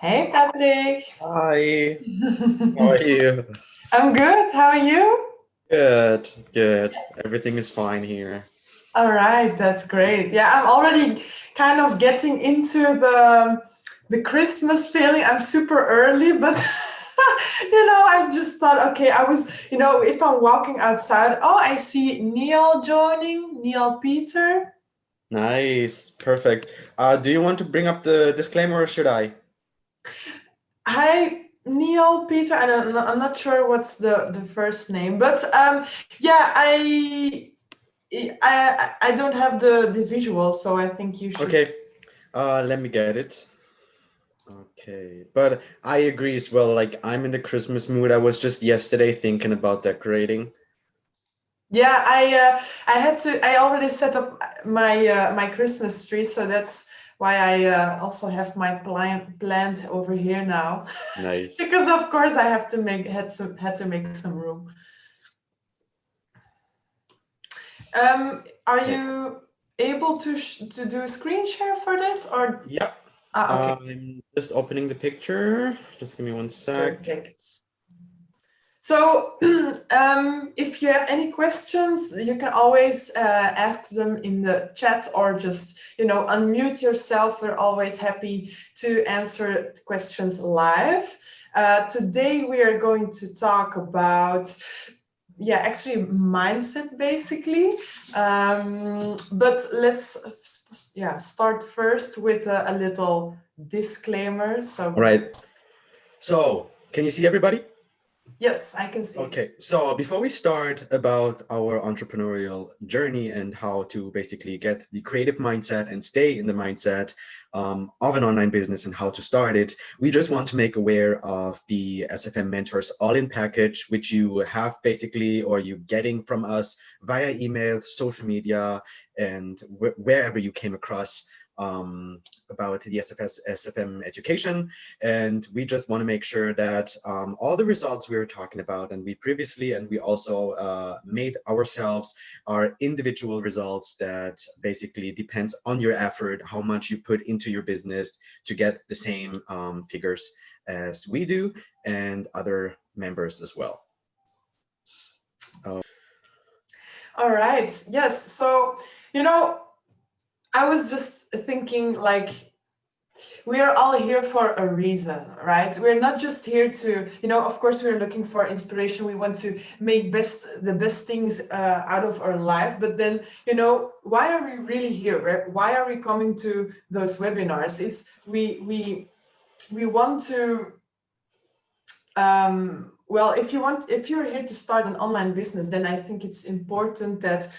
Hey, Patrick. Hi, how are you? I'm good. How are you? Good, good. Everything is fine here. All right, that's great. Yeah, I'm already kind of getting into the Christmas feeling. I'm super early, but I just thought, okay, if I'm walking outside, oh, I see Neil joining, Neil Peter. Nice, perfect. Do you want to bring up the disclaimer or should I? Hi, Neil Peter. I'm not sure what's the first name, but yeah, I don't have the visual, so I think you should. Okay, let me get it. Okay, but I agree as well. Like, I'm in the Christmas mood. I was just yesterday thinking about decorating. Yeah, I had to. I already set up my Christmas tree, so that's why I also have my plant over here now, Nice. because of course I have to had to make some room. Are Okay. you able to do a screen share for that or? Yep. Ah, okay, I'm just opening the picture. Just give me one sec. perfect. So, if you have any questions, you can always ask them in the chat or just, unmute yourself. We're always happy to answer questions live. Today, we are going to talk about, yeah, actually mindset basically. But let's, yeah, start first with a little disclaimer. All So, right. So, can you see everybody? yes, I can see. Okay, so before we start about our entrepreneurial journey and how to basically get the creative mindset and stay in the mindset of an online business and how to start it, we just want to make aware of the SFM Mentors all-in package, which you have basically, or you getting from us via email, social media, and wherever you came across about the SFM education. And we just want to make sure that all the results we were talking about and we previously and we also made ourselves are individual results that basically depends on your effort, how much you put into your business to get the same figures as we do and other members as well. All right. Yes. So, you know, I was just thinking like we are all here for a reason, right? We're not just here to, of course, we're looking for inspiration. We want to make the best things out of our life. But then, why are we really here? Right? Why are we coming to those webinars? Is we want to well, if you're here to start an online business, then I think it's important that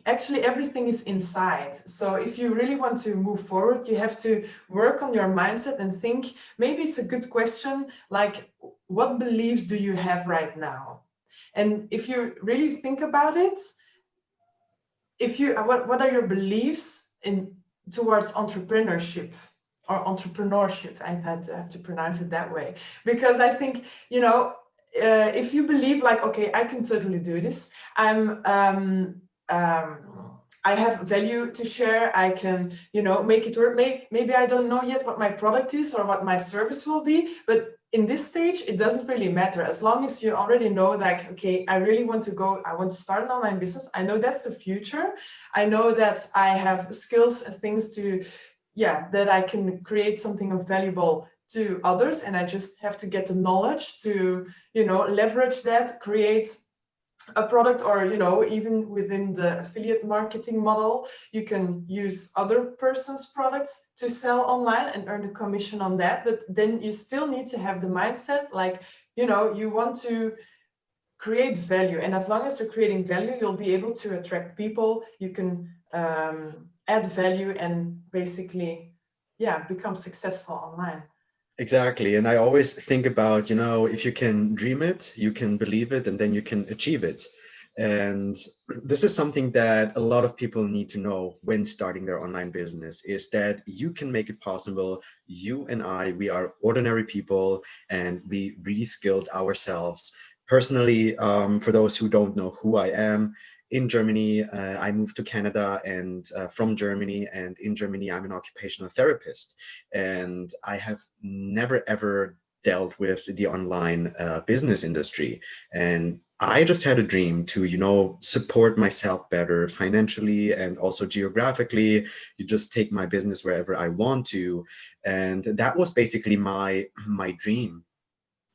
actually everything is inside. So if you really want to move forward, you have to work on your mindset and think, maybe it's a good question, like, what beliefs do you have right now? And if you really think about it, if you what are your beliefs in towards entrepreneurship or entrepreneurship? I have to pronounce it that way, because I think, if you believe like, okay, I can totally do this, I have value to share, I can, make it work. Maybe I don't know yet what my product is or what my service will be, but in this stage, it doesn't really matter. As long as you already know, like, okay, I really want to go, I want to start an online business. I know that's the future. I know that I have skills and things to, yeah, that I can create something of valuable to others. And I just have to get the knowledge to, leverage that, create a product, or even within the affiliate marketing model, you can use other person's products to sell online and earn a commission on that. But then you still need to have the mindset, like, you want to create value, and as long as you're creating value, you'll be able to attract people. You can add value and basically, yeah, become successful online. Exactly. And I always think about, if you can dream it, you can believe it, and then you can achieve it. And this is something that a lot of people need to know when starting their online business is that you can make it possible. You and I, we are ordinary people and we really skilled ourselves. Personally, for those who don't know who I am, in Germany. I moved to Canada and from Germany, and in Germany I'm an occupational therapist, and I have never ever dealt with the online business industry. And I just had a dream to, you know, support myself better financially and also geographically. You just take my business wherever I want to. And that was basically my dream.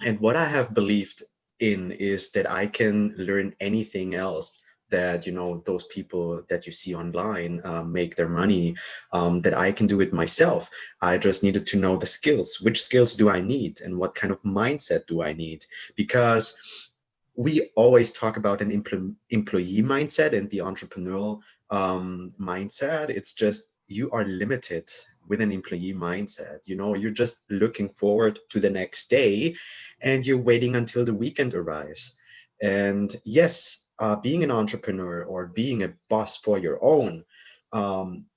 And what I have believed in is that I can learn anything else that, you know, those people that you see online make their money, that I can do it myself. I just needed to know the skills. Which skills do I need and what kind of mindset do I need? Because we always talk about an employee mindset and the entrepreneurial mindset. It's just you are limited with an employee mindset. You know, you're just looking forward to the next day and you're waiting until the weekend arrives. And yes, being an entrepreneur or being a boss for your own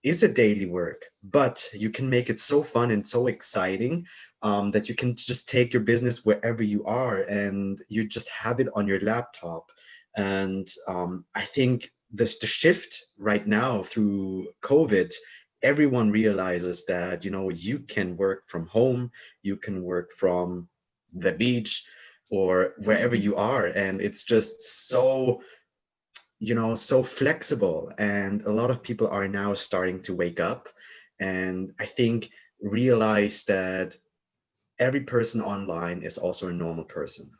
is a daily work, but you can make it so fun and so exciting that you can just take your business wherever you are and you just have it on your laptop. And I think this the shift right now through COVID, everyone realizes that, you know, you can work from home, you can work from the beach or wherever you are, and it's just so, you know, so flexible. And a lot of people are now starting to wake up and I think realize that every person online is also a normal person.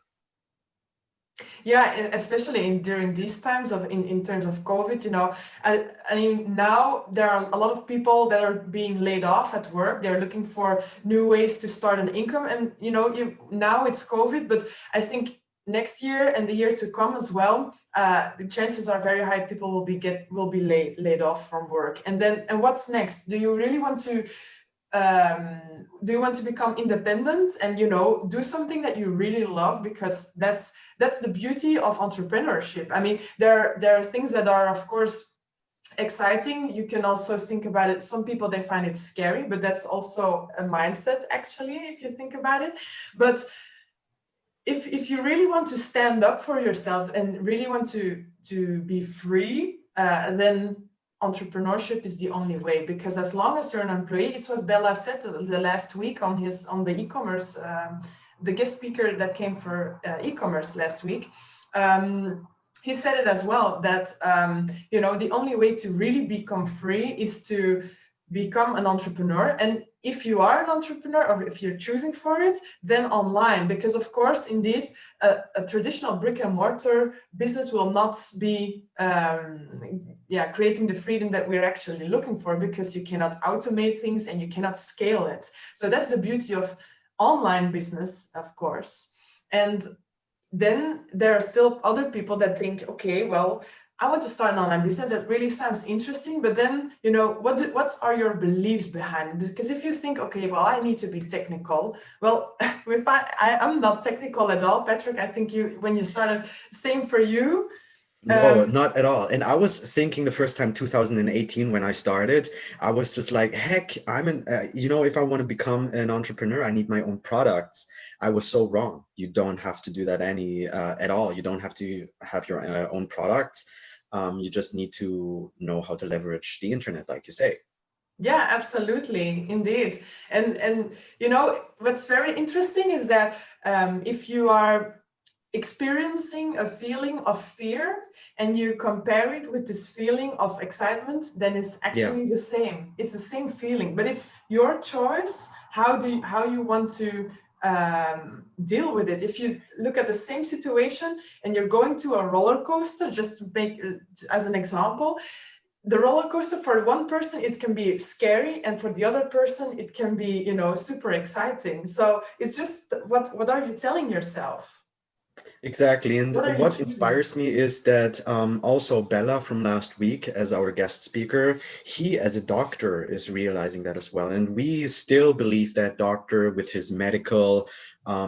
Yeah, especially during these times of in terms of COVID, you know, I mean, now there are a lot of people that are being laid off at work. They're looking for new ways to start an income, and you know, now it's COVID, but I think next year and the year to come as well, the chances are very high people will be laid off from work. And what's next? Do you really want to? Do you want to become independent and, you know, do something that you really love? Because that's the beauty of entrepreneurship. I mean, there are things that are, of course, exciting. You can also think about it. Some people, they find it scary, but that's also a mindset, actually, if you think about it. But if you really want to stand up for yourself and really want to be free, then entrepreneurship is the only way. Because as long as you're an employee, it's what Bella said the last week on the e-commerce, the guest speaker that came for e-commerce last week. He said it as well, that you know, the only way to really become free is to become an entrepreneur. And if you are an entrepreneur, or if you're choosing for it, then online. Because of course, indeed, a traditional brick and mortar business will not be creating the freedom that we're actually looking for, because you cannot automate things and you cannot scale it. So that's the beauty of online business, of course. And then there are still other people that think, okay, well, I want to start an online business. That really sounds interesting, but then, you know, what are your beliefs behind it? Because if you think, okay, well, I need to be technical. Well, I'm not technical at all, Patrick. I think when you started, same for you. No, not at all. And I was thinking the first time, 2018, when I started, I was just like, heck, you know, if I want to become an entrepreneur, I need my own products. I was so wrong. You don't have to do that at all. You don't have to have your own products. You just need to know how to leverage the internet, like you say. Yeah, absolutely, indeed. And you know, what's very interesting is that if you are experiencing a feeling of fear and you compare it with this feeling of excitement, then it's Yeah. actually the same. It's the same feeling, but it's your choice how you want to deal with it. If you look at the same situation and you're going to a roller coaster, just to make as an example, the roller coaster, for one person it can be scary, and for the other person it can be, you know, super exciting. So it's just what are you telling yourself? Exactly. And What are you what choosing? inspires me is that also Bella from last week as our guest speaker, he as a doctor is realizing that as well. And we still believe that doctor with his medical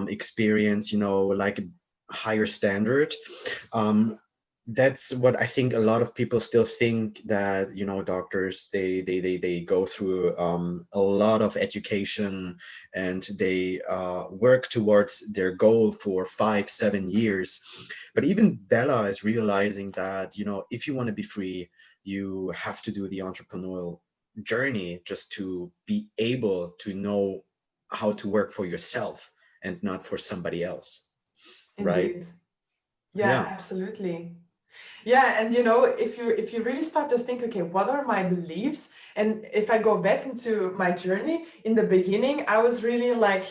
experience, you know, like a higher standard, um, That's what I think a lot of people still think, that, you know, doctors, they go through a lot of education, and they work towards their goal for 5 7 years. But even Bella is realizing that, you know, if you want to be free, you have to do the entrepreneurial journey just to be able to know how to work for yourself and not for somebody else, right? Indeed. Yeah, Yeah. absolutely. Yeah, and if you really start to think, okay, what are my beliefs? And if I go back into my journey, in the beginning, I was really like,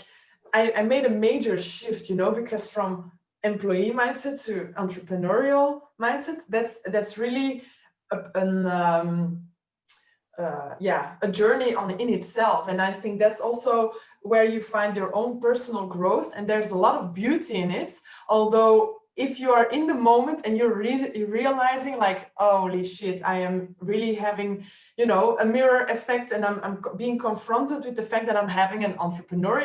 I made a major shift, because from employee mindset to entrepreneurial mindset, that's really a journey in itself. And I think that's also where you find your own personal growth, and there's a lot of beauty in it. Although if you are in the moment and you're realizing like, holy shit, I am really having a mirror effect, and I'm being confronted with the fact that I'm having an entrepreneur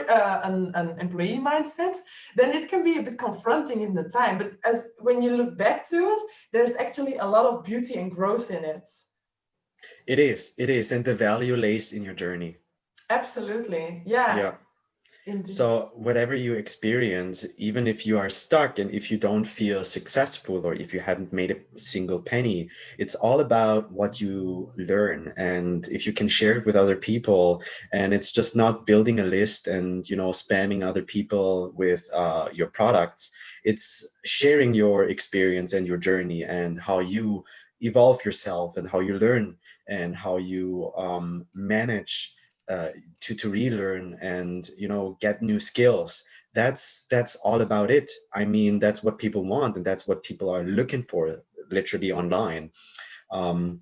an employee mindset, then it can be a bit confronting in the time. But as when you look back to it, there's actually a lot of beauty and growth in it. It is, and the value lays in your journey. Absolutely. Yeah, Yeah. indeed. So whatever you experience, even if you are stuck and if you don't feel successful or if you haven't made a single penny, it's all about what you learn. And if you can share it with other people, and it's just not building a list and, you know, spamming other people with your products, it's sharing your experience and your journey and how you evolve yourself and how you learn and how you manage uh, to relearn and, you know, get new skills. That's all about it. I mean, that's what people want, and that's what people are looking for, literally online. um,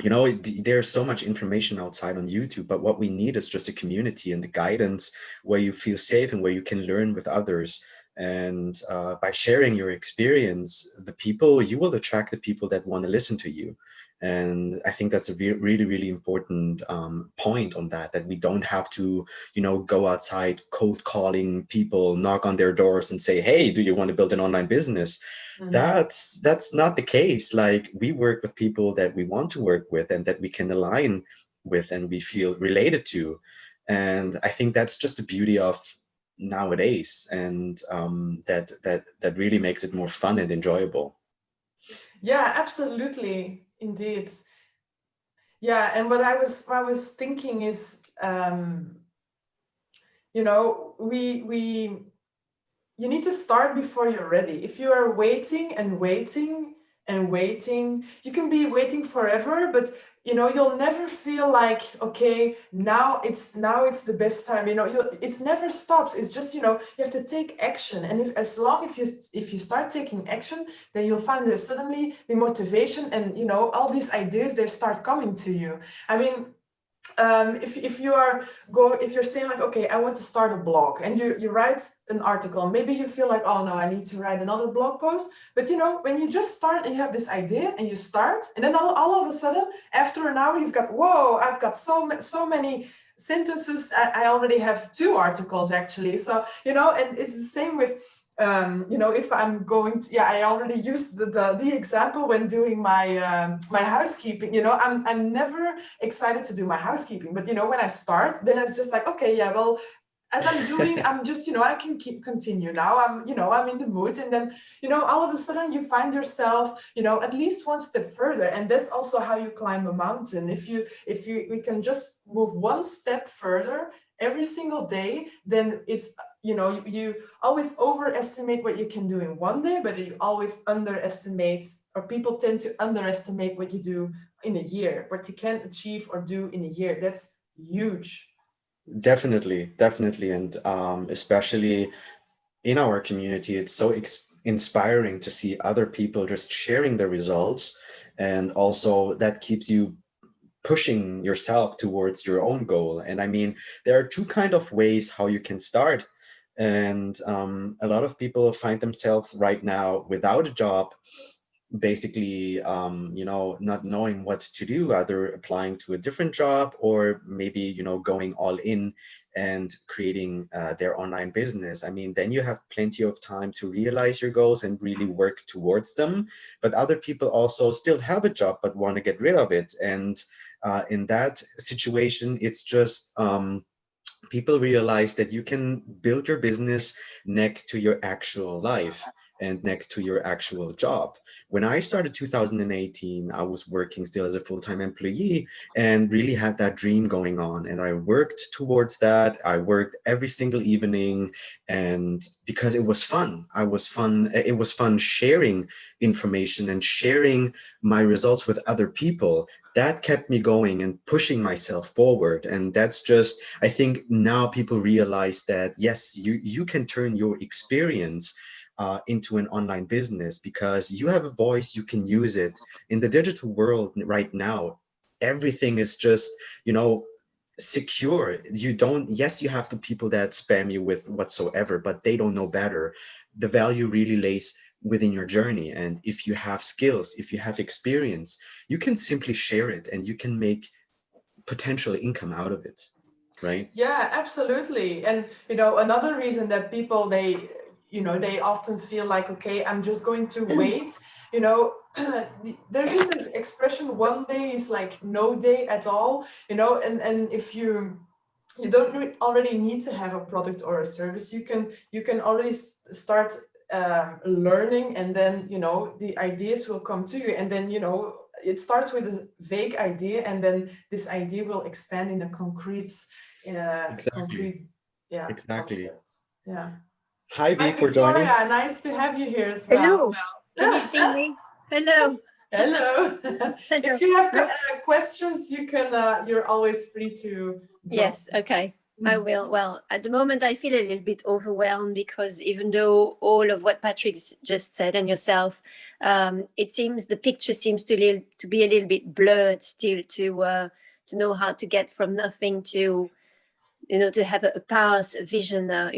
you know, there's so much information outside on YouTube, but what we need is just a community and the guidance where you feel safe and where you can learn with others. And by sharing your experience, you will attract the people that want to listen to you. And I think that's a really, really important point on that we don't have to, you know, go outside cold calling people, knock on their doors and say, hey, do you want to build an online business? Mhm. That's not the case. Like, we work with people that we want to work with and that we can align with and we feel related to. And I think that's just the beauty of nowadays, and that really makes it more fun and enjoyable. Yeah, absolutely. Indeed. Yeah, and what I was thinking is, we you need to start before you're ready. If you are waiting and waiting and waiting, you can be waiting forever, but you'll never feel like, okay, now it's the best time. It never stops. It's just, you have to take action. And if you start taking action, then you'll find that suddenly the motivation and all these ideas, they start coming to you. I mean, if you're saying like, okay, I want to start a blog, and you write an article, maybe you feel like, oh no, I need to write another blog post. But when you just start and you have this idea and you start, and then all of a sudden, after an hour, you've got, whoa, I've got so many sentences. I already have 2 articles actually. So and it's the same with if I'm going to, yeah, I already used the example when doing my housekeeping. I'm never excited to do my housekeeping, but when I start, then it's just like, okay, yeah, well, as I'm doing, I'm just, I can continue now. I'm in the mood, and then all of a sudden you find yourself at least one step further. And that's also how you climb a mountain. If we can just move one step further every single day, then it's you always overestimate what you can do in one day, but you always underestimate, or people tend to underestimate what you do in a year, what you can achieve or do in a year. That's huge. Definitely, definitely. And especially in our community, it's so inspiring to see other people just sharing their results. And also that keeps you pushing yourself towards your own goal. And I mean, there are two kind of ways how you can start. And a lot of people find themselves right now without a job, basically, you know, not knowing what to do, either applying to a different job or maybe, you know, going all in and creating their online business, I mean, then you have plenty of time to realize your goals and really work towards them. But other people also still have a job but want to get rid of it. And in that situation, it's just people realize that you can build your business next to your actual life and next to your actual job. When I started 2018, I was working still as a full-time employee and really had that dream going on. And I worked towards that. I worked every single evening, and because it was fun, it was fun sharing information and sharing my results with other people. That kept me going and pushing myself forward. And that's just, I think now people realize that, yes, you can turn your experience into an online business because you have a voice, you can use it. In the digital world right now, everything is just, you know, secure. You don't, yes, you have the people that spam you with whatsoever, but they don't know better. The value really lays within your journey. And if you have skills, if you have experience, you can simply share it and you can make potential income out of it, right? Yeah, absolutely. And another reason that people they often feel like, okay, I'm just going to wait. There's this expression, one day is like no day at all. And if you don't already need to have a product or a service, you can already start learning, and then the ideas will come to you, and then it starts with a vague idea, and then this idea will expand in a Exactly. concrete, yeah, Exactly. concept. Yeah. Hi, Hi, V, for joining. Victoria. Nice to have you here as well. Hello, can you see me? Hello. Hello. Hello. If you have questions, you're always free to drop. Yes, okay, I will. Well, at the moment, I feel a little bit overwhelmed because even though all of what Patrick's just said and yourself, it seems the picture seems to be a little bit blurred still to know how to get from nothing to, to have a path, a vision, a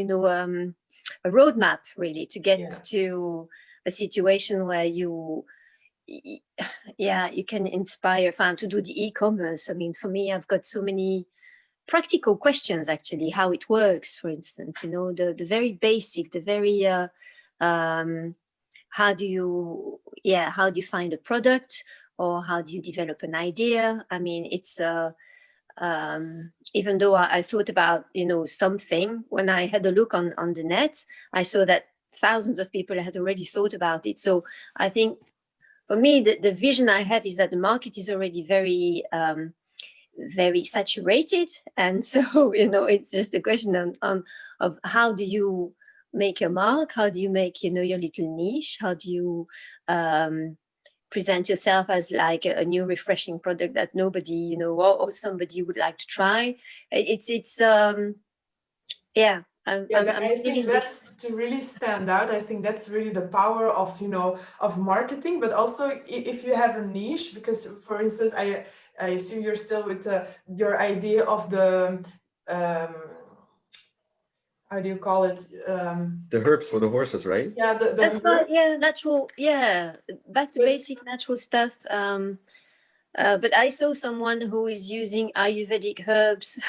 roadmap really to get to a situation where you can inspire fans to do the e-commerce. I mean, for me, I've got so many practical questions actually, how it works, for instance, the very basic, the very how do you find a product, or how do you develop an idea? I mean, it's even though I thought about something, when I had a look on the net, I saw that thousands of people had already thought about it. So I think for me, the vision I have is that the market is already very very saturated, and so it's just a question of how do you make a mark, how do you make your little niche, how do you present yourself as like a new refreshing product that nobody or somebody would like to try. It's yeah. I'm I think feeling that's this. to really stand out. I think that's really the power of of marketing, but also if you have a niche, because for instance, I assume you're still with your idea of the um, how do you call it? The herbs for the horses, right? Yeah, the That's herb. right. Yeah, natural. Yeah, back to basic natural stuff. But I saw someone who is using Ayurvedic herbs,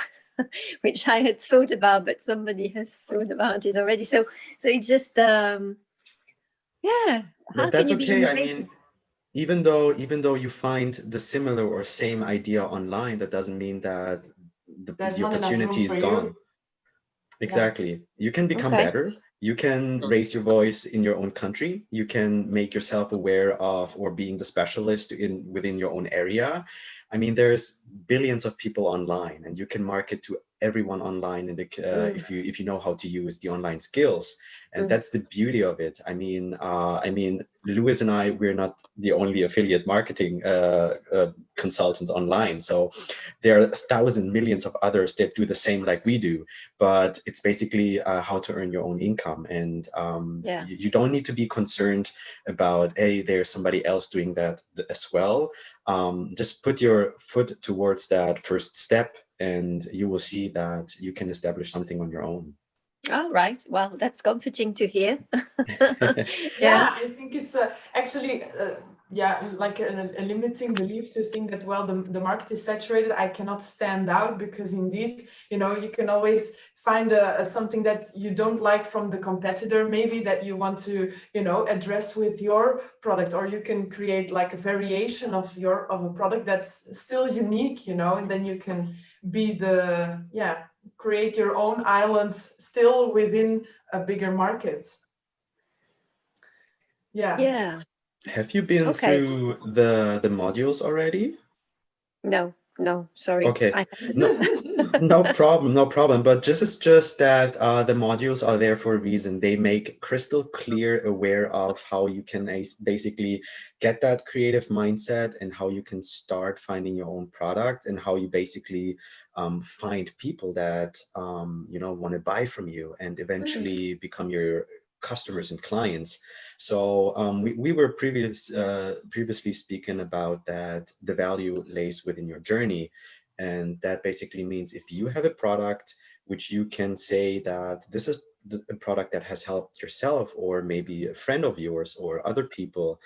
which I had thought about, but somebody has thought about it already. So it's just, yeah. How But can that's you be okay. I innovative? mean, even though you find the similar or same idea online, that doesn't mean that There's the not enough room opportunity is for you. gone. Exactly. You can become Okay. better. You can raise your voice in your own country. You can make yourself aware of or being the specialist within your own area. I mean, there's billions of people online, and you can market to everyone online in the if you know how to use the online skills. And that's the beauty of it. I mean, Loes and I, we're not the only affiliate marketing consultants online. So there are 1,000 millions of others that do the same like we do, but it's basically how to earn your own income. And Yeah. you don't need to be concerned about, hey, there's somebody else doing that as well. Just put your foot towards that first step, and you will see that you can establish something on your own. All right. Well, that's comforting to hear. Yeah, I think it's actually like a limiting belief to think that, well, the market is saturated, I cannot stand out, because indeed, you know, you can always find something that you don't like from the competitor, maybe, that you want to, you know, address with your product, or you can create like a variation of a product that's still unique, you know, and then you can be create your own islands still within a bigger market. Yeah. Have you been Okay. through the modules already? No, sorry. Okay, I no, no problem, no problem. But it's just that the modules are there for a reason. They make crystal clear aware of how you can basically get that creative mindset, and how you can start finding your own product, and how you basically find people that you know, want to buy from you and eventually become your customers and clients. So we were previously speaking about that the value lays within your journey. And that basically means if you have a product which you can say that this is a product that has helped yourself, or maybe a friend of yours or other people,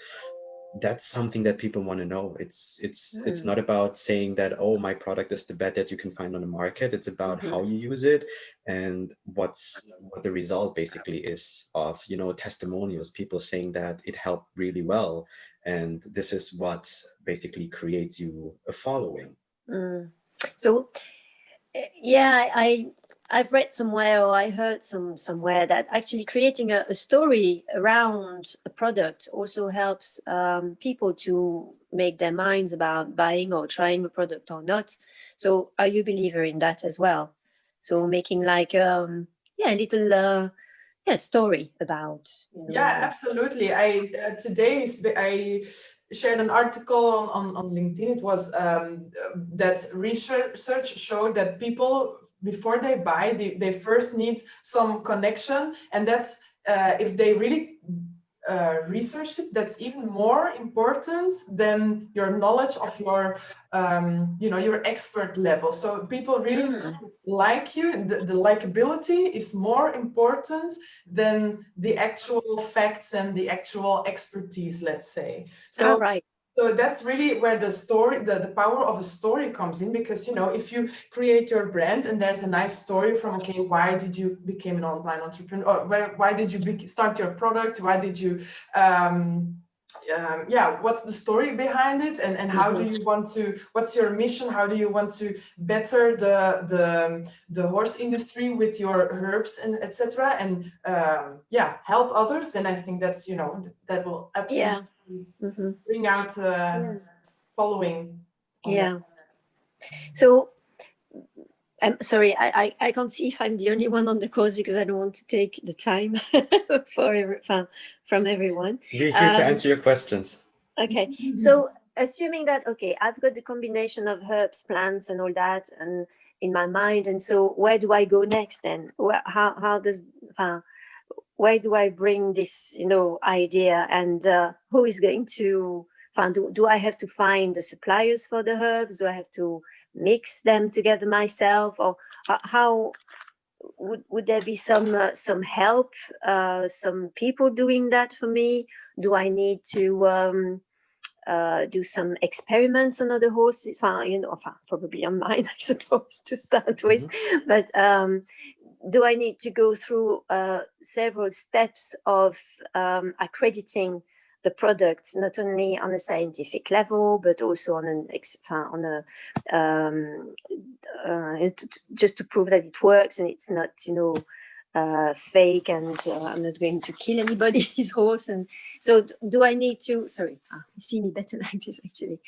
that's something that people want to know. It's not about saying that, oh, my product is the best that you can find on the market. It's about how you use it, and what the result basically is of, you know, testimonials, people saying that it helped really well, and this is what basically creates you a following. So yeah, I've read somewhere, or I heard somewhere, that actually creating a story around a product also helps people to make their minds about buying or trying a product or not. So are you a believer in that as well? So making like a little story about, you know. Yeah, absolutely. Today I shared an article on LinkedIn. It was that research showed that people, before they buy, they first need some connection, and that's if they really research it, that's even more important than your knowledge of your your expert level. So people really like you. The likability is more important than the actual facts and the actual expertise, let's say. So Right. so that's really where the story, the power of a story comes in, because, you know, if you create your brand and there's a nice story from, okay, why did you become an online entrepreneur, or why did you start your product, why did you what's the story behind it, and how do you want to, what's your mission, how do you want to better the horse industry with your herbs and etc., and help others, then I think that's, you know, that will absolutely bring out following on that. Yeah. So I'm sorry, I can't see if I'm the only one on the course, because I don't want to take the time from everyone. We're here to answer your questions. Okay, so assuming that, okay, I've got the combination of herbs, plants, and all that, and in my mind, and so where do I go next then? Where do I bring this, you know, idea, and who is going to do I have to find the suppliers for the herbs? Do I have to mix them together myself, or how would there be some help, some people doing that for me? Do I need to do some experiments on other horses? Probably on mine, I suppose, to start with. But do I need to go through several steps of accrediting the products, not only on a scientific level, but also on just to prove that it works and it's not, you know, fake, and I'm not going to kill anybody's horse. And so do I need to, sorry, you see me better like this actually.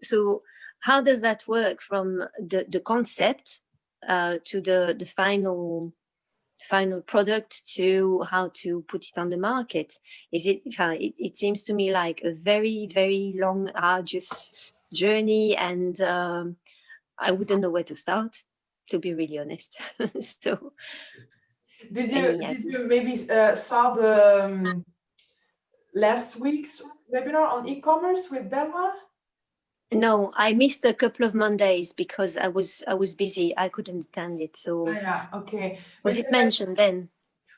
So how does that work from the concept to the final product, to how to put it on the market? Is it seems to me like a very, very long, arduous journey, and I wouldn't know where to start, to be really honest. So did you maybe saw the last week's webinar on e-commerce with Bella? No, I missed a couple of Mondays because I was busy. I couldn't attend it. So Yeah, okay. was it mentioned then?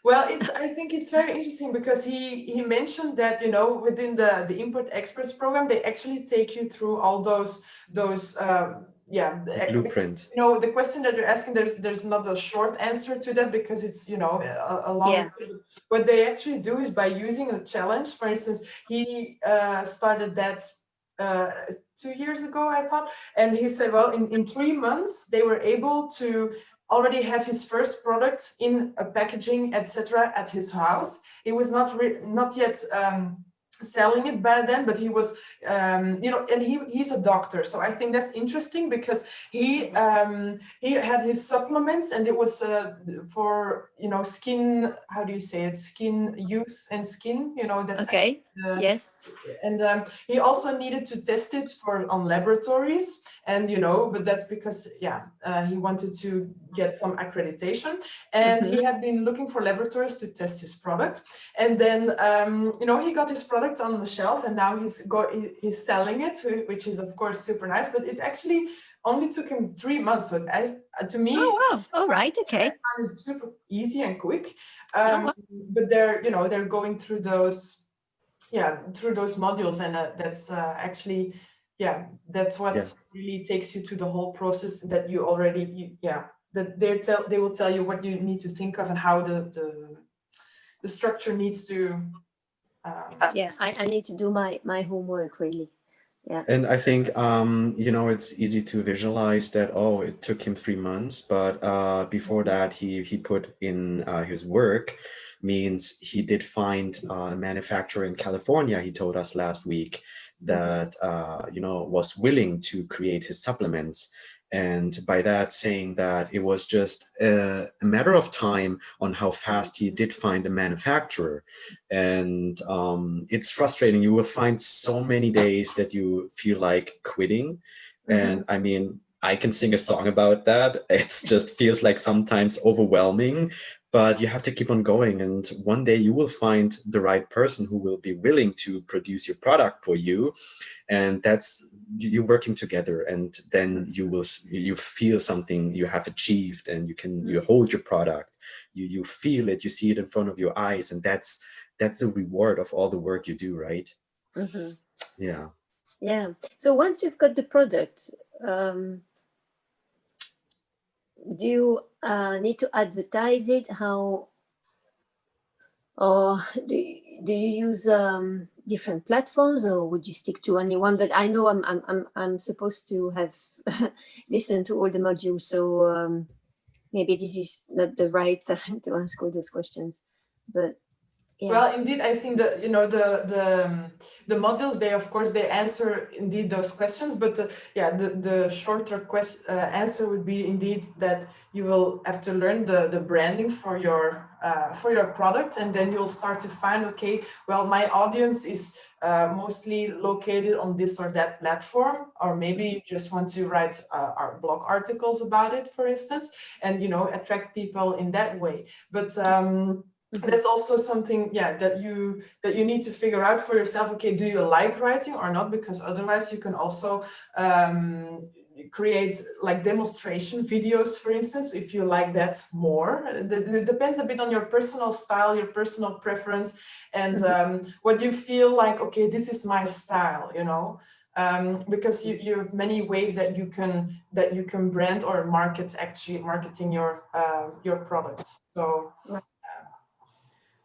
Well, I think it's very interesting because he mentioned that, you know, within the import experts program, they actually take you through all those yeah, The blueprint. you know, the question that you're asking, there's not a short answer to that because it's, you know, a Yeah. long. What they actually do is by using a challenge. For instance, he started that uh, 2 years ago, I thought, and he said, well, in 3 months they were able to already have his first product in a packaging, etc., at his house. He was not yet selling it by then, but he was, you know, and he's a doctor, so I think that's interesting because he had his supplements, and it was for, you know, skin. How do you say it? Skin youth and skin. You know, that's Okay. Yes. and he also needed to test it on laboratories, and, you know, but that's because, yeah, he wanted to get some accreditation, and he had been looking for laboratories to test his product, and then you know, he got his product on the shelf, and now he's selling it, which is of course super nice, but it actually only took him 3 months. So to me, Oh wow. All right. Okay. found it super easy and quick. Oh, wow. But they're, you know, they're going through those, yeah, through those modules, and that's actually, yeah, that's what Yeah. really takes you to the whole process that you already, yeah, that they will tell you what you need to think of and how the structure needs to. Yeah. I need to do my homework really. Yeah. And I think, you know, it's easy to visualize that, oh, it took him 3 months, but before that, he put in his work, means he did find a manufacturer in California, he told us last week, that, you know, was willing to create his supplements. And by that, saying that it was just a matter of time on how fast he did find a manufacturer. And it's frustrating. You will find so many days that you feel like quitting. And I mean, I can sing a song about that. It's just feels like sometimes overwhelming, but you have to keep on going. And one day you will find the right person who will be willing to produce your product for you. And that's you working together. And then you feel something you have achieved, and you hold your product, you feel it, you see it in front of your eyes, and that's the reward of all the work you do, right? Yeah. Yeah. So once you've got the product, do you need to advertise it? How, or do you use different platforms, or would you stick to only one? But I know I'm supposed to have listened to all the modules, so maybe this is not the right time to ask all those questions. But yeah. Well, indeed, I think that, you know, the modules, they of course they answer indeed those questions, but yeah, the shorter answer would be indeed that you will have to learn the branding for your product, and then you'll start to find, okay, well, my audience is mostly located on this or that platform, or maybe you just want to write our blog articles about it, for instance, and, you know, attract people in that way. But that's also something, yeah, that you need to figure out for yourself. Okay, do you like writing or not? Because otherwise you can also create like demonstration videos, for instance, if you like that more. It depends a bit on your personal style, your personal preference, and what you feel like, okay, this is my style, you know. Because you have many ways that you can brand or marketing your products. So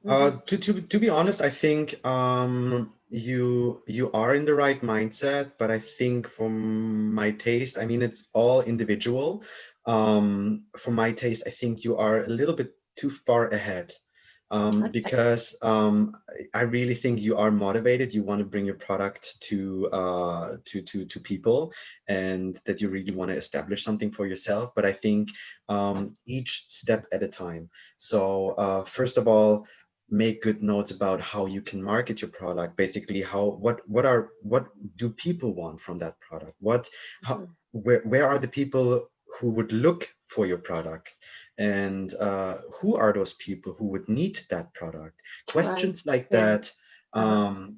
To be honest, I think you are in the right mindset, but I think from my taste, I mean, it's all individual. For my taste, I think you are a little bit too far ahead. Because I really think you are motivated. You want to bring your product to people, and that you really want to establish something for yourself. But I think each step at a time. So first of all, make good notes about how you can market your product. Basically, what do people want from that product? Where are the people who would look for your product, and who are those people who would need that product? Questions like Yeah. that,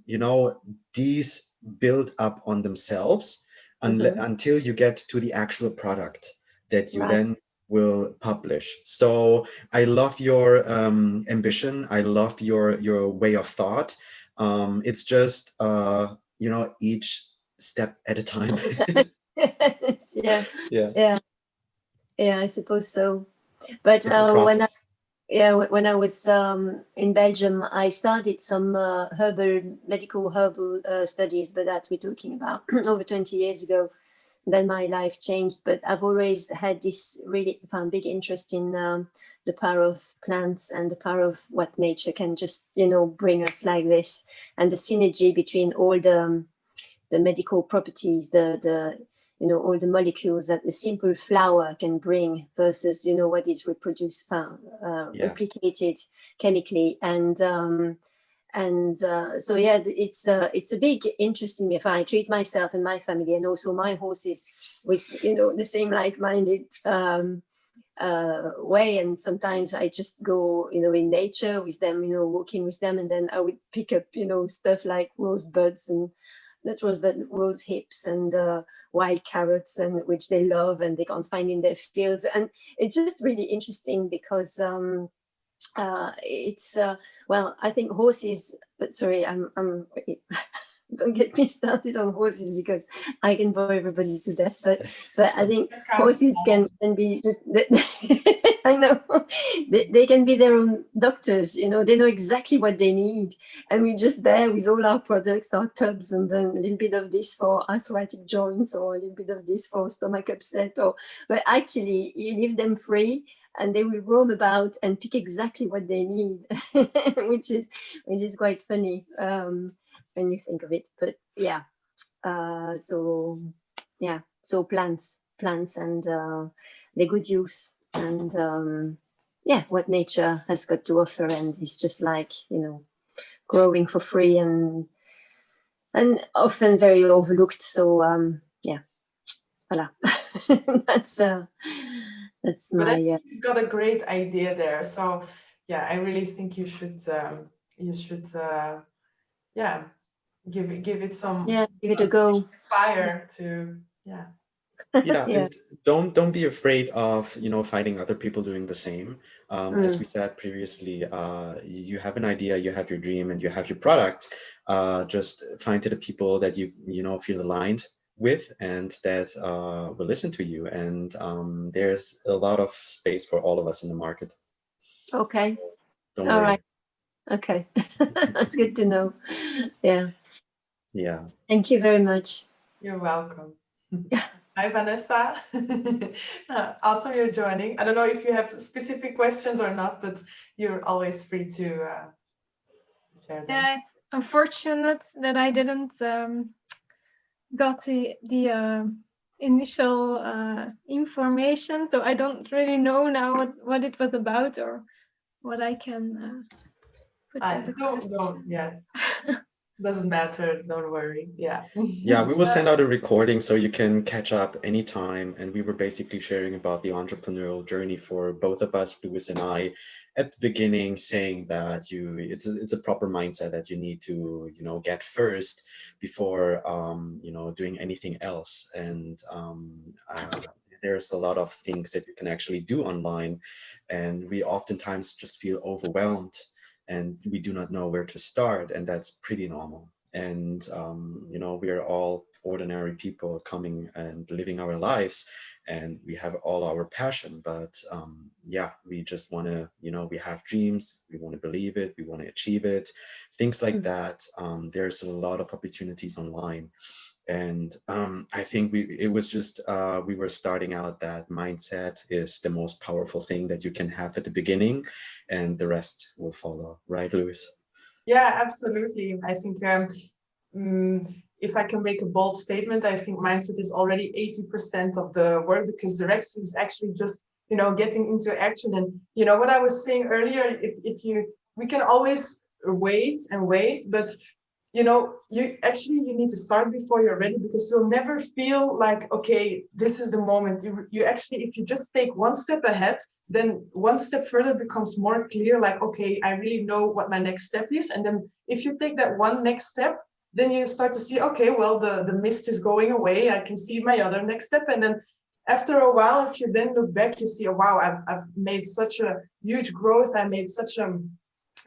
you know, these build up on themselves until you get to the actual product that you then will publish. So I love your ambition. I love your way of thought. It's just you know, each step at a time. Yeah, Yeah, yeah, yeah, I suppose so. But it's a process. when I was in Belgium, I started some medical herbal studies, but that we're talking about over 20 years ago. Then my life changed, but I've always had this really big interest in the power of plants and the power of what nature can just, bring us like this, and the synergy between all the medical properties, the all the molecules that the simple flower can bring versus what is reproduced, Yeah, replicated chemically, and so yeah, it's a big interest in me. If I treat myself and my family and also my horses with the same like-minded way, and sometimes I just go in nature with them, walking with them, and then I would pick up stuff like rosebuds and that rose hips and wild carrots, and which they love and they can't find in their fields. And it's just really interesting because it's well, I think horses, but sorry, I'm don't get me started on horses because I can bore everybody to death. But I think horses can be just I know they can be their own doctors. They know exactly what they need, and we're just there with all our products, our tubs, and then a little bit of this for arthritic joints, or a little bit of this for stomach upset, but actually you leave them free and they will roam about and pick exactly what they need, which is quite funny when you think of it. But yeah, so plants and the good use, and what nature has got to offer, and it's just like growing for free and often very overlooked. So yeah, voila. That's But I my think you've got a great idea there. So yeah, I really think you should yeah, give it some give it a go. fire to yeah. yeah, Yeah. and don't be afraid of, you know, finding other people doing the same. As we said previously, you have an idea, you have your dream, and you have your product. Just find the people that you know feel aligned with, and that will listen to you. And there's a lot of space for all of us in the market. So Okay. don't All worry. right. Okay. That's good to know. Yeah. Yeah. Thank you very much. You're welcome. Hi, Vanessa. Awesome you're joining. I don't know if you have specific questions or not, but you're always free to share them. Yeah, it's unfortunate that I didn't got the initial information, so I don't really know now what it was about or what I can put as a question. Yeah. Doesn't matter, don't worry. Yeah. Yeah, we will send out a recording so you can catch up anytime. And we were basically sharing about the entrepreneurial journey for both of us, Loes and I, at the beginning, saying that it's a proper mindset that you need to, you know, get first before you know, doing anything else. And there's a lot of things that you can actually do online, and we oftentimes just feel overwhelmed and we do not know where to start, and that's pretty normal. And you know, we are all ordinary people coming and living our lives, and we have all our passion, but yeah, we just want to, you know, we have dreams, we want to believe it, we want to achieve it, things like that. There's a lot of opportunities online. And I think it was just we were starting out that mindset is the most powerful thing that you can have at the beginning, and the rest will follow, right, Loes? Yeah, absolutely. I think if I can make a bold statement, I think mindset is already 80% of the work, because the rest is actually just, you know, getting into action. And you know what I was saying earlier, if you we can always wait and wait, but you know, you need to start before you're ready, because you'll never feel like, okay, this is the moment. You actually, if you just take one step ahead, then one step further becomes more clear, like, okay, I really know what my next step is. And then if you take that one next step, then you start to see, okay, well, the mist is going away. I can see my other next step. And then after a while, if you then look back, you see, oh, wow, I've made such a huge growth. I made such a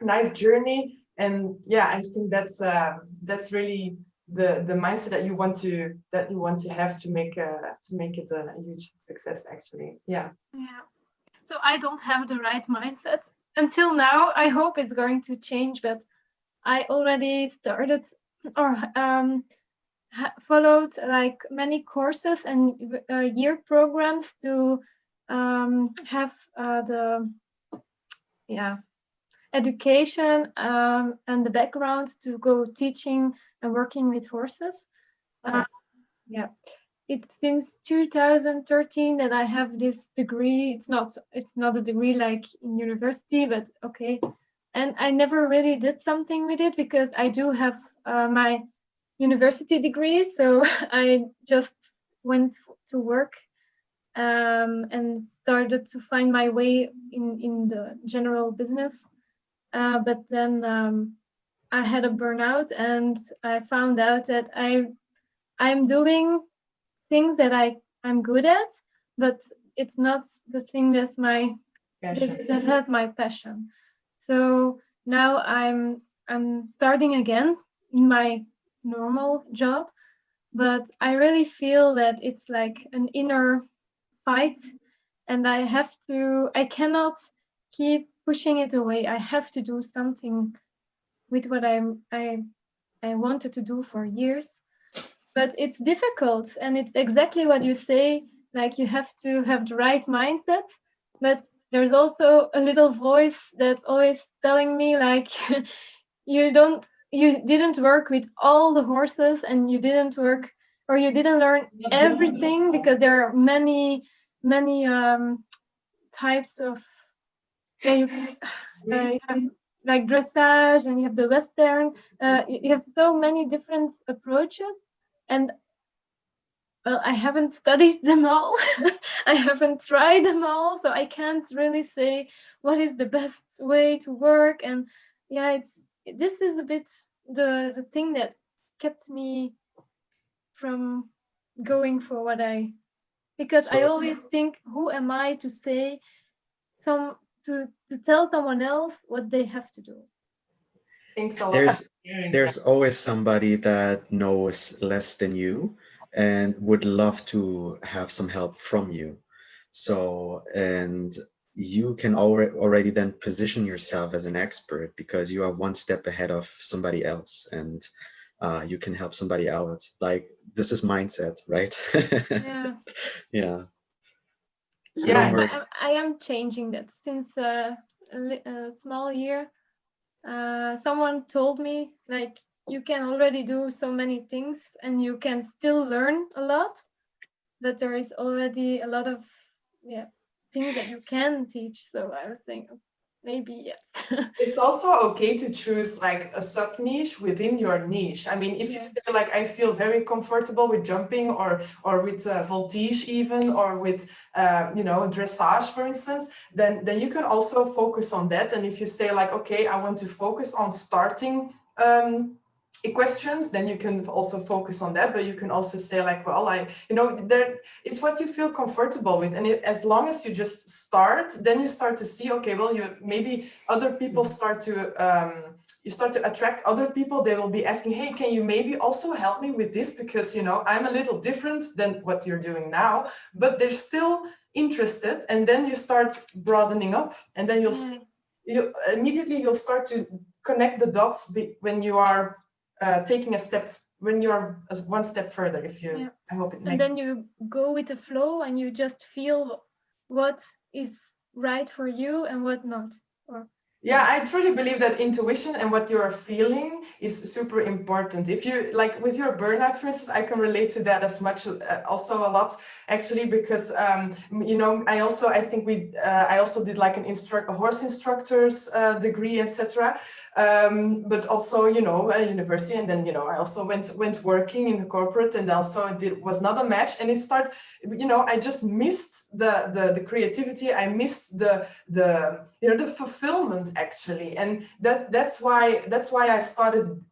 nice journey. And yeah, I think that's really the mindset that you want to have to make it a huge success, actually. Yeah. Yeah. So I don't have the right mindset until now. I hope it's going to change, but I already started or followed like many courses and year programs to have the education and the background to go teaching and working with horses. Yeah, it seems 2013 that I have this degree. It's not a degree like in university, but okay. And I never really did something with it because I do have my university degree. So I just went to work and started to find my way in the general business. But then I had a burnout and I found out that I'm doing things that I'm good at, but it's not the thing that's that has my passion. So now I'm starting again in my normal job, but I really feel that it's like an inner fight, and I cannot keep pushing it away. I have to do something with what I wanted to do for years. But it's difficult, and it's exactly what you say, like you have to have the right mindset, but there's also a little voice that's always telling me like you didn't work with all the horses, and you didn't learn everything, because there are many types of you have like dressage, and you have the western, you have so many different approaches, and well, I haven't studied them all. I haven't tried them all, so I can't really say what is the best way to work. And yeah, this is a bit the thing that kept me from going for because I always think, who am I to say to tell someone else what they have to do? Thanks a lot. There's always somebody that knows less than you and would love to have some help from you. So, and you can already then position yourself as an expert because you are one step ahead of somebody else, and you can help somebody out. Like, this is mindset, right? Yeah. Yeah. So Yeah, but I am changing that since a small year. Someone told me like you can already do so many things and you can still learn a lot, but there is already a lot of things that you can teach. So I was saying, maybe yes. it's also okay to choose like a sub niche within your niche. I mean, if you say like I feel very comfortable with jumping or with voltige even, or with dressage, for instance, then you can also focus on that. And if you say like, okay, I want to focus on starting equestrians, then you can also focus on that. But you can also say like, well, it's what you feel comfortable with, and as long as you just start, then you start to see, okay, well, maybe other people start to you start to attract other people. They will be asking, hey, can you maybe also help me with this, because I'm a little different than what you're doing now, but they're still interested. And then you start broadening up, and then you'll start to connect the dots when you are taking a step, when you're one step further. I hope it makes. And then you go with the flow, and you just feel what is right for you and what not. Yeah, I truly believe that intuition and what you're feeling is super important. If you like with your burnout, for instance, I can relate to that as much, also a lot, actually, because I also did like a horse instructor's degree, etc. But also a university, and then I also went working in the corporate, and also it was not a match, and it started. I just missed the creativity. I missed the fulfillment important actually, and that's why I started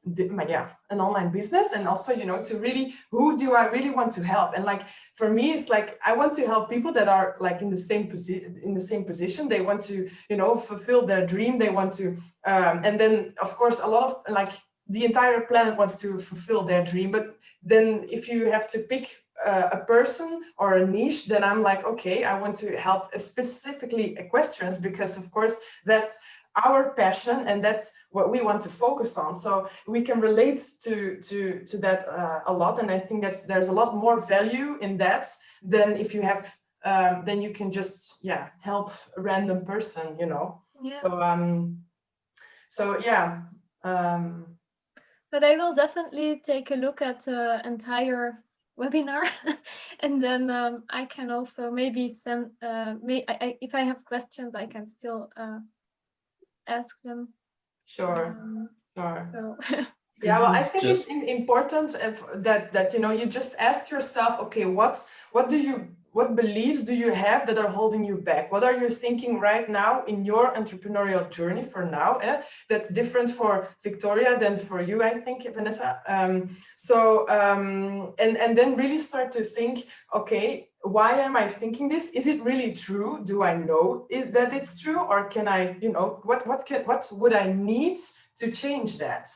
an online business, and also, you know, to really, who do I really want to help? And like for me, it's like I want to help people that are like in the same position. They want to, you know, fulfill their dream. They want to, and then of course a lot of like the entire planet wants to fulfill their dream. But then if you have to pick a person or a niche, then I'm like, okay, I want to help specifically equestrians, because of course that's our passion and that's what we want to focus on. So we can relate to that a lot, and I think there's a lot more value in that than if you have then you can just help a random person, you know. So yeah. But I will definitely take a look at the entire webinar, and then I can also maybe send, if I have questions, I can still ask them. Sure. So. Yeah, well, I think it's important that you know, you just ask yourself, okay, what beliefs do you have that are holding you back? What are you thinking right now in your entrepreneurial journey for now? That's different for Victoria than for you, I think, Vanessa. And then really start to think, okay, why am I thinking this? Is it really true? Do I know that it's true, or can I, you know, what would I need to change that?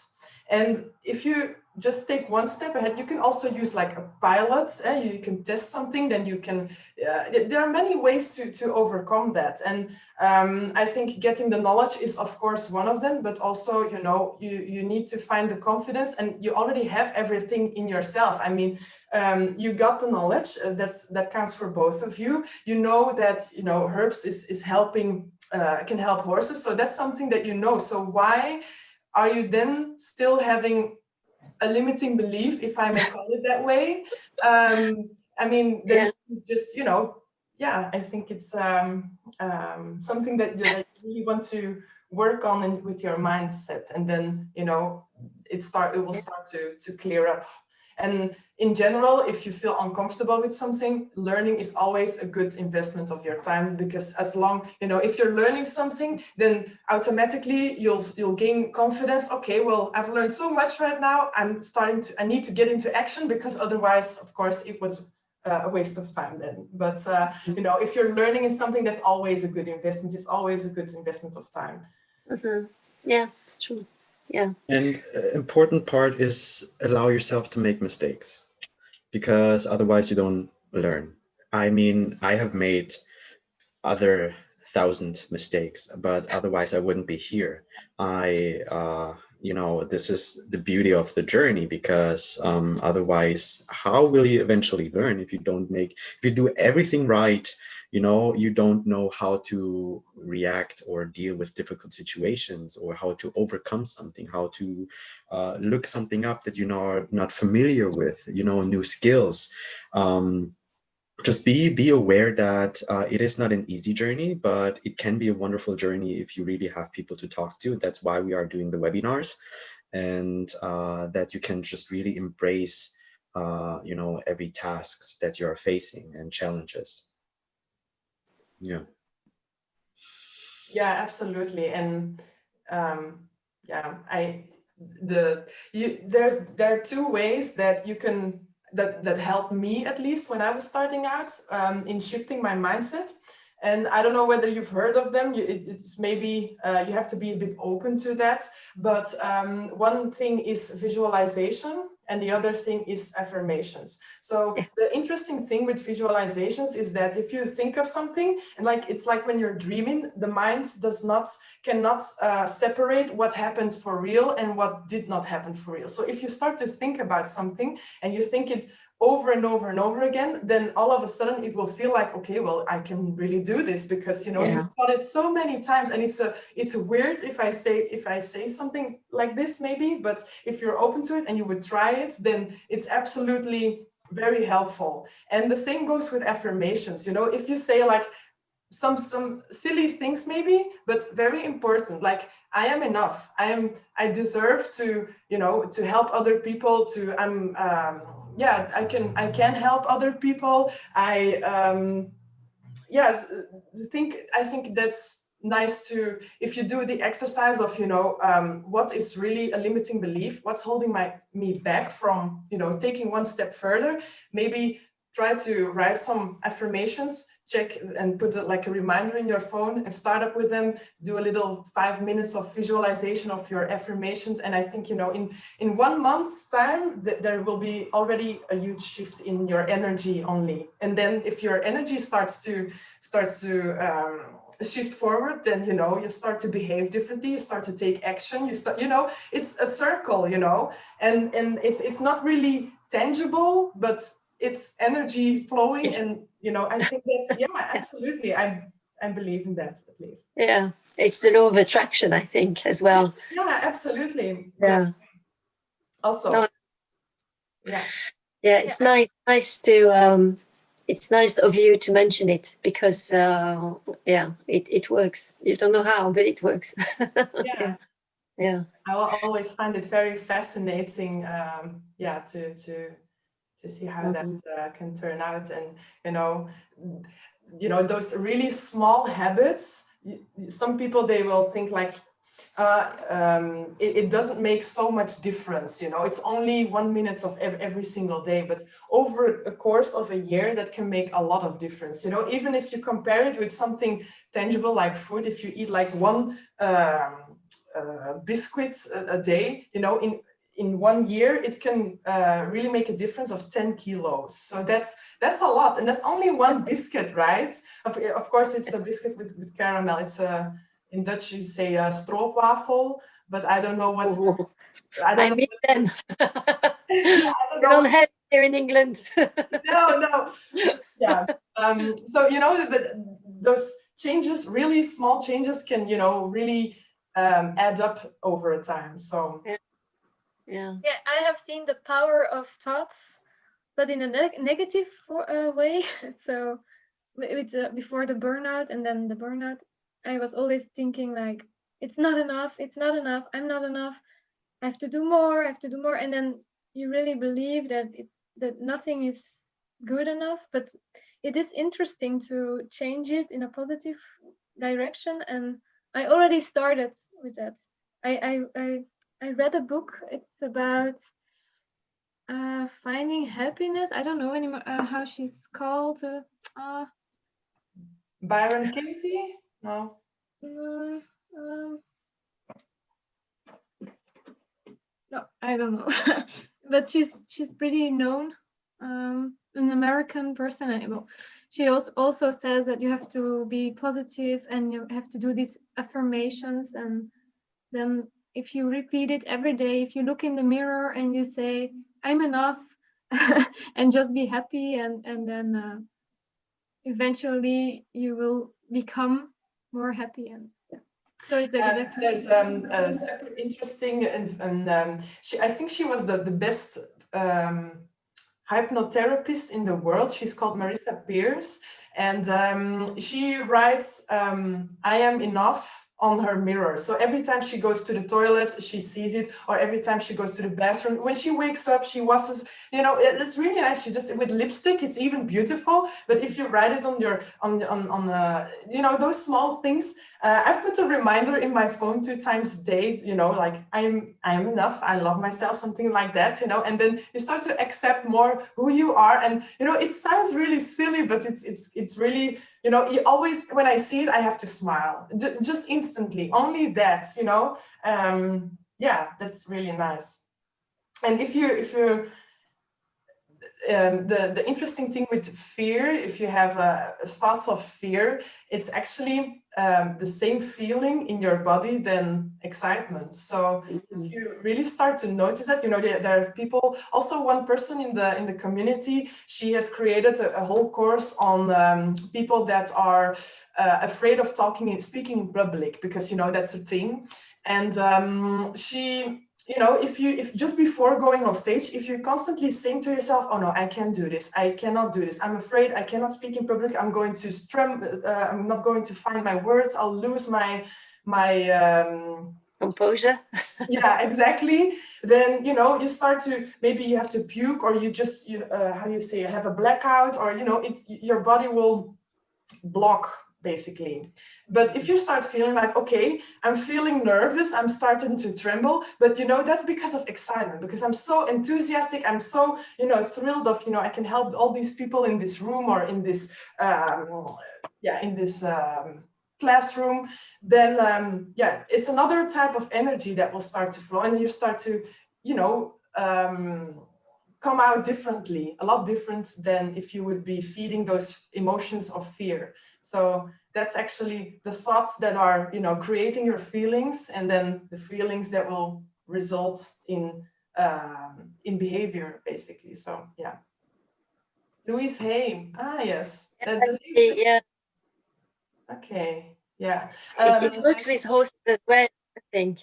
And if you just take one step ahead, you can also use like a pilot. You can test something, then you can, there are many ways to overcome that. And I think getting the knowledge is of course one of them, but also, you know, you need to find the confidence, and you already have everything in yourself. I mean, you got the knowledge, that counts for both of you. You know that, you know, herbs is helping, can help horses. So that's something that you know. So why are you then still having a limiting belief, if I may call it that way? I mean, then it's just, you know, I think it's something that you really want to work on with your mindset, and then, you know, it will start to clear up. And in general, if you feel uncomfortable with something, learning is always a good investment of your time, because as long, you know, if you're learning something, then automatically you'll gain confidence. Okay, well, I've learned so much right now. I need to get into action, because otherwise, of course, it was a waste of time then. But, you know, if you're learning in something, that's always a good investment. It's always a good investment of time. Mm-hmm. Yeah, it's true. Yeah. And important part is allow yourself to make mistakes, because otherwise you don't learn. I mean, I have made other 1,000 mistakes, but otherwise I wouldn't be here. You know, this is the beauty of the journey, because otherwise, how will you eventually learn if you do everything right? You know, you don't know how to react or deal with difficult situations, or how to overcome something, how to look something up that you're not familiar with, you know, new skills. Just be aware that it is not an easy journey, but it can be a wonderful journey if you really have people to talk to. That's why we are doing the webinars, and that you can just really embrace, you know, every tasks that you are facing and challenges. Yeah. Yeah, absolutely. And there are two ways that you can that helped me, at least when I was starting out, in shifting my mindset. And I don't know whether you've heard of them. It's maybe you have to be a bit open to that. But one thing is visualization, and the other thing is affirmations. So the interesting thing with visualizations is that if you think of something, and it's like when you're dreaming, the mind cannot separate what happened for real and what did not happen for real. So if you start to think about something and you think it over and over and over again, then all of a sudden it will feel like, okay, well, I can really do this, because you thought it so many times. And it's weird if I say something like this, maybe, but if you're open to it and you would try it, then it's absolutely very helpful. And the same goes with affirmations. You know, if you say like some silly things maybe, but very important, like I am enough, I deserve to, you know, to help other people, I can help other people. I think that's nice to, if you do the exercise of, what is really a limiting belief, what's holding me back from, taking one step further, maybe try to write some affirmations, check and put like a reminder in your phone and start up with them, do a little 5 minutes of visualization of your affirmations. And I think, in 1 month's time, there will be already a huge shift in your energy only. And then if your energy starts to shift forward, then, you start to behave differently, you start to take action, it's a circle, and it's not really tangible, but it's energy flowing, and I think that's absolutely. I believe in that, at least. Yeah, it's the law of attraction, I think, as well. Yeah, absolutely. Yeah. Also. No. Yeah. Yeah, it's nice to it's nice of you to mention it, because it works. You don't know how, but it works. Yeah. I will always find it very fascinating. To see how that can turn out, and those really small habits. Some people, they will think like it doesn't make so much difference. It's only 1 minute of every single day, but over a course of a year, that can make a lot of difference. Even if you compare it with something tangible like food, if you eat like one biscuit a day, in 1 year, it can really make a difference of 10 kilos. So that's a lot, and that's only one biscuit, right? Of course, it's a biscuit with caramel. It's in Dutch you say stroopwafel, but I don't know what's. I don't know. Meet them. Yeah, I don't We don't have it here in England. No. Yeah. So but those changes, really small changes, can really add up over time. So. Yeah, I have seen the power of thoughts, but in a negative way. So with before the burnout and then the burnout, I was always thinking like, it's not enough, I'm not enough, I have to do more, and then you really believe that nothing is good enough. But it is interesting to change it in a positive direction, and I already started with that. I read a book. It's about finding happiness. I don't know anymore how she's called. Byron Katie? No. No, I don't know. But she's pretty known. An American person. Well, she also says that you have to be positive and you have to do these affirmations, and then if you repeat it every day, if you look in the mirror and you say, I'm enough, and just be happy, and then eventually you will become more happy. And so it's exactly. There's a super interesting, and I think she was the best hypnotherapist in the world. She's called Marissa Pearce, and she writes I am enough on her mirror. So every time she goes to the toilet, she sees it, or every time she goes to the bathroom, when she wakes up, she washes, it's really nice. She just, with lipstick, it's even beautiful. But if you write it on your, those small things, I've put a reminder in my phone 2 times a day, like I am enough, I love myself, something like that, and then you start to accept more who you are. And, it sounds really silly, but it's really, you always, when I see it, I have to smile, just instantly, only that, that's really nice. And if you the interesting thing with fear, if you have thoughts of fear, it's actually the same feeling in your body than excitement. So if you really start to notice that, there are people, also one person in the community, she has created a whole course on people that are afraid of speaking in public, because that's a thing. And she, if just before going on stage, if you're constantly saying to yourself, oh no, I can't do this, I cannot do this, I'm afraid, I cannot speak in public, I'm going to I'm not going to find my words, I'll lose my composure. Yeah, exactly. Then you start to, maybe you have to puke, or you just how you say, have a blackout, or your body will block basically. But if you start feeling like, okay, I'm feeling nervous, I'm starting to tremble, but you know, that's because of excitement, because I'm so enthusiastic, I'm so, you know, thrilled of, you know, I can help all these people in this room or in this, classroom, then yeah, it's another type of energy that will start to flow, and you start to, you know, come out differently, a lot different than if you would be feeding those emotions of fear. So that's actually the thoughts that are, you know, creating your feelings, and then the feelings that will result in behavior, basically. So yeah. Louise, hey. Ah, yes. Yeah, Okay. Yeah. it works with horses as well, I think.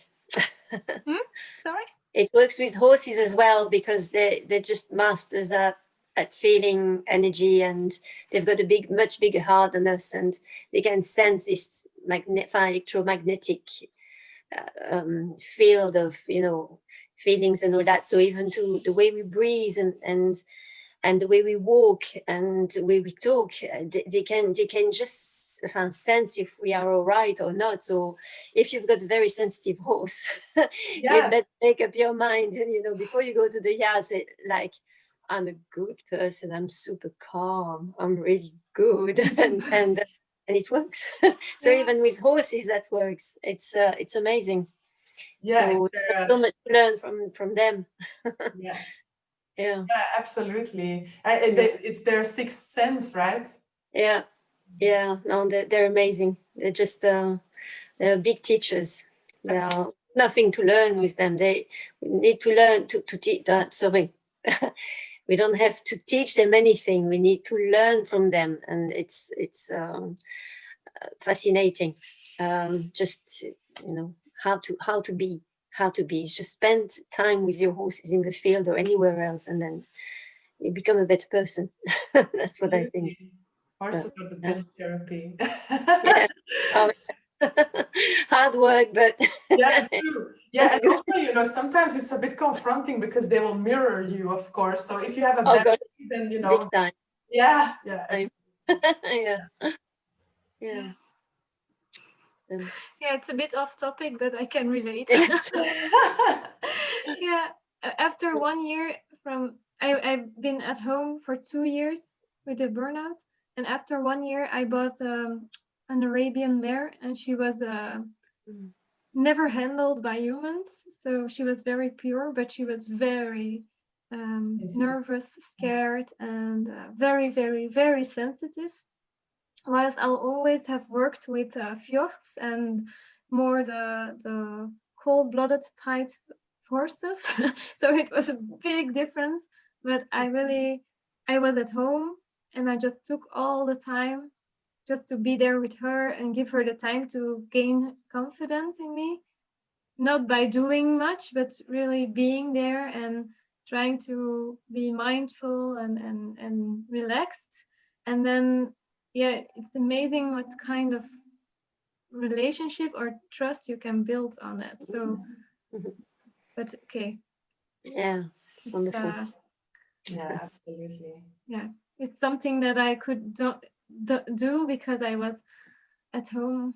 Sorry? It works with horses as well, because they're just masters at feeling energy, and they've got a much bigger heart than us, and they can sense this electromagnetic field of, you know, feelings and all that. So even to the way we breathe and the way we walk and the way we talk, they can just sense if we are all right or not. So if you've got a very sensitive horse, you'd better make up your mind, you know, before you go to the yard, say like, I'm a good person, I'm super calm, I'm really good, and it works. So even with horses, that works. It's amazing. Yeah, So there's so much to learn from them. yeah. Yeah. Yeah, absolutely. Yeah. It's their sixth sense, right? Yeah. Yeah. No, they're amazing. They're just they're big teachers. There are nothing to learn with them. They need to learn to teach that. Sorry. We don't have to teach them anything. We need to learn from them, and it's fascinating. Just, you know, how to be. Just spend time with your horses in the field or anywhere else, and then you become a better person. That's what I think. Horses are the best therapy. Yeah. Oh, hard work, but Yeah, true. Yeah, that's and good. also, you know, sometimes it's a bit confronting because they will mirror you, of course. So if you have a Oh bad God, day, then you big know, time. yeah, yeah, Yeah, yeah. So, Yeah, it's a bit off topic, but I can relate. yes. Yeah, after 1 year I've been at home for 2 years with a burnout, and after 1 year I bought an Arabian mare, and she was never handled by humans, so she was very pure, but she was very nervous, scared, and very, very, very sensitive. Whilst I'll always have worked with fjords and more the cold-blooded types horses, so it was a big difference. But I was at home, and I just took all the time just to be there with her and give her the time to gain confidence in me, not by doing much, but really being there and trying to be mindful and relaxed. And then, yeah, it's amazing what kind of relationship or trust you can build on that. So, but okay. Yeah, it's wonderful. yeah, absolutely. Yeah, it's something that I could do because I was at home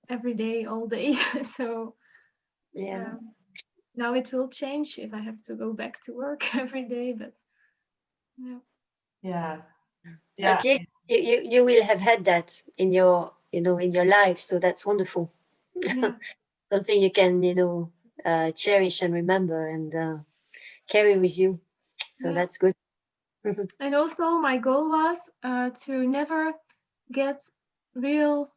every day, all day. So, Yeah. now it will change if I have to go back to work every day, but yeah. Yeah, yeah, At least you will have had that in your, you know, in your life. So that's wonderful. Yeah. Something you can, you know, cherish and remember and carry with you. So Yeah. that's good. And also my goal was to never get real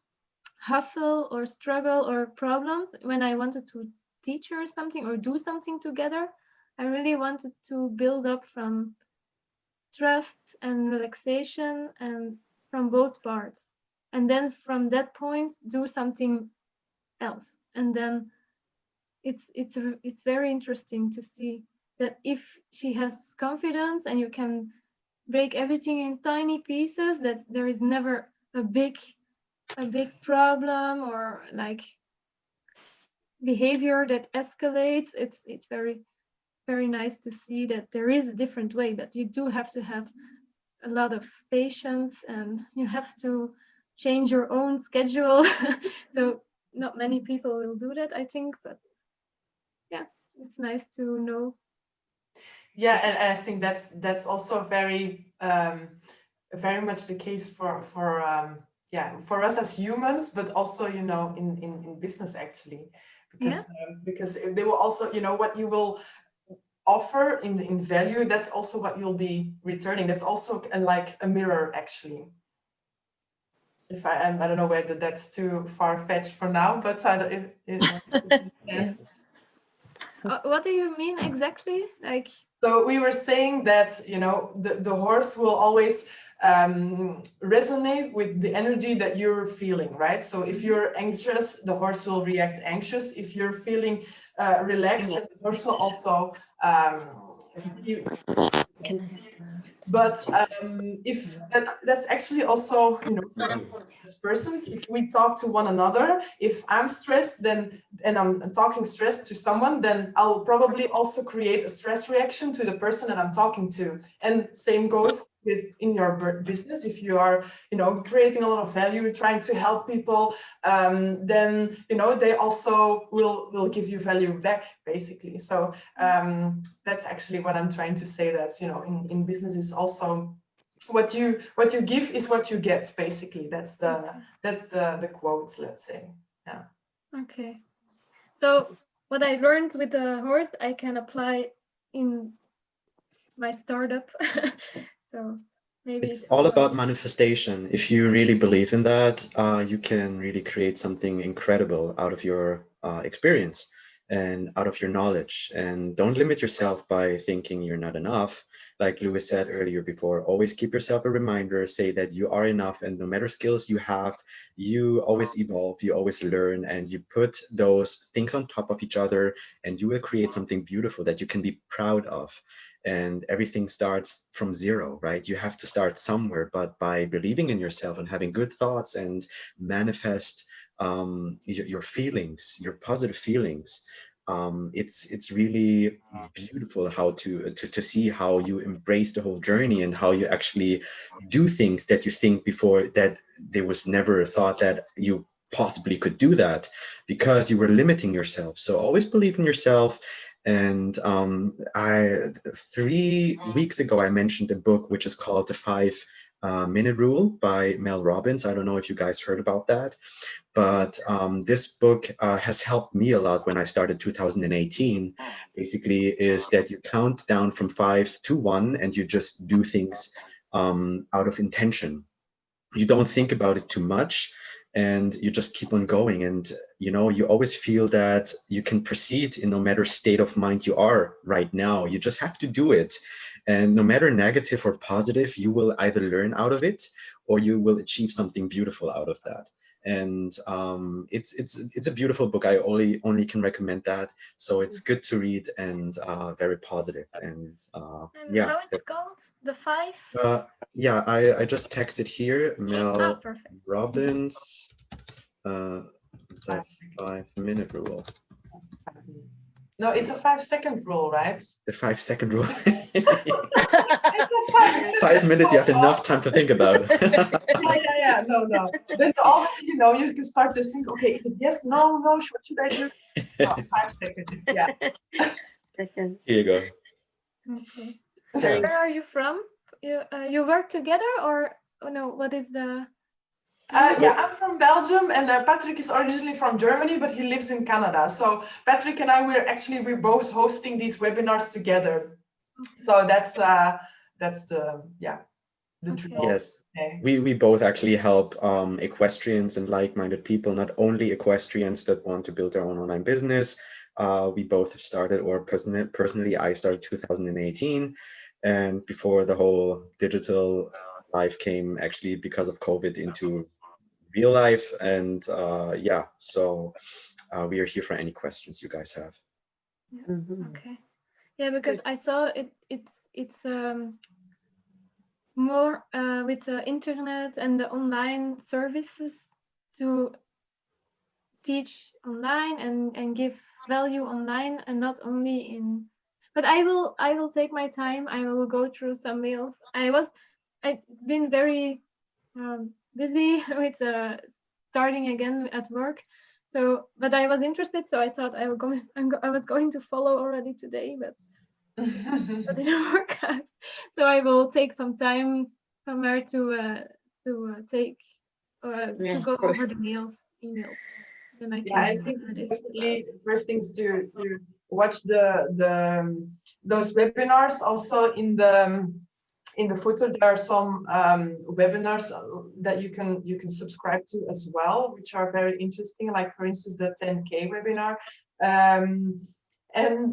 hustle or struggle or problems when I wanted to teach her something or do something together. I really wanted to build up from trust and relaxation and from both parts. And then from that point, do something else. And then it's very interesting to see that if she has confidence and you can break everything in tiny pieces, that there is never a big problem or like behavior that escalates. It's very, very nice to see that there is a different way, but you do have to have a lot of patience, and you have to change your own schedule. So not many people will do that, I think, but yeah, it's nice to know. Yeah, and I think that's also very much the case for us as humans, but also in business actually, because they will also what you will offer in value, that's also what you'll be returning. That's also like a mirror actually. If I don't know whether that's too far-fetched for now, but Yeah. What do you mean exactly? Like, so we were saying that the horse will always resonate with the energy that you're feeling, right? So if you're anxious, the horse will react anxious. If you're feeling relaxed, the horse will also be. But if that's actually also, as persons, if we talk to one another, if I'm stressed, then and I'm talking stress to someone, then I'll probably also create a stress reaction to the person that I'm talking to. And same goes in your business. If you are, creating a lot of value, trying to help people, then they also will give you value back, basically. So that's actually what I'm trying to say. That in business is also what you give is what you get, basically. That's the quote, let's say. Yeah. okay. So what I learned with the horse, I can apply in my startup. So maybe It's all about manifestation. If you really believe in that, you can really create something incredible out of your experience and out of your knowledge. And don't limit yourself by thinking you're not enough. Like Loes said earlier before, always keep yourself a reminder, say that you are enough, and no matter skills you have, you always evolve, you always learn, and you put those things on top of each other, and you will create something beautiful that you can be proud of. And everything starts from zero, right? You have to start somewhere, but by believing in yourself and having good thoughts and manifest your feelings, your positive feelings, it's really beautiful how to see how you embrace the whole journey and how you actually do things that you think before that there was never a thought that you possibly could do that, because you were limiting yourself. So always believe in yourself. And 3 weeks ago, I mentioned a book which is called The 5-Minute Rule by Mel Robbins. I don't know if you guys heard about that, but this book has helped me a lot when I started 2018. Basically, is that you count down from 5 to 1 and you just do things out of intention. You don't think about it too much, and you just keep on going. And you always feel that you can proceed in no matter state of mind you are right now. You just have to do it, and no matter negative or positive, you will either learn out of it or you will achieve something beautiful out of that. And it's a beautiful book. I only can recommend that. So it's good to read and very positive. And yeah. How it's called? The 5? Yeah, I just texted here, Mel Perfect. Robbins, the 5-minute rule. No, it's a 5-second rule, right? The 5-second rule. 5 minutes, you have enough time to think about it. Yeah. No. Then you already, you can start to think, okay, is it yes, no, what should I do? 5 seconds, yeah. Seconds. Here you go. Okay. Where are you from? You work together, or no? What is the? Yeah, I'm from Belgium, and Patrick is originally from Germany, but he lives in Canada. So Patrick and I, we're both hosting these webinars together. Okay. So that's the truth. Yes, we both actually help equestrians and like-minded people, not only equestrians that want to build their own online business. We both started, or personally, I started 2018, and before the whole digital life came, actually because of COVID, into real life. And yeah, so we are here for any questions you guys have. Yeah. Okay. Yeah, because I saw it's more with the internet and the online services to teach online and give value online, and not only in. But I will take my time. I will go through some mails. It's been very busy with starting again at work. So, but I was interested, so I thought I was going to follow already today, but that didn't work out. So I will take some time somewhere to take to Yeah, go of course. over the emails. Then I Yeah, I can think do it's this. definitely the first things to watch those webinars. Also in the footer, there are some webinars that you can subscribe to as well, which are very interesting. Like for instance, the 10K webinar, and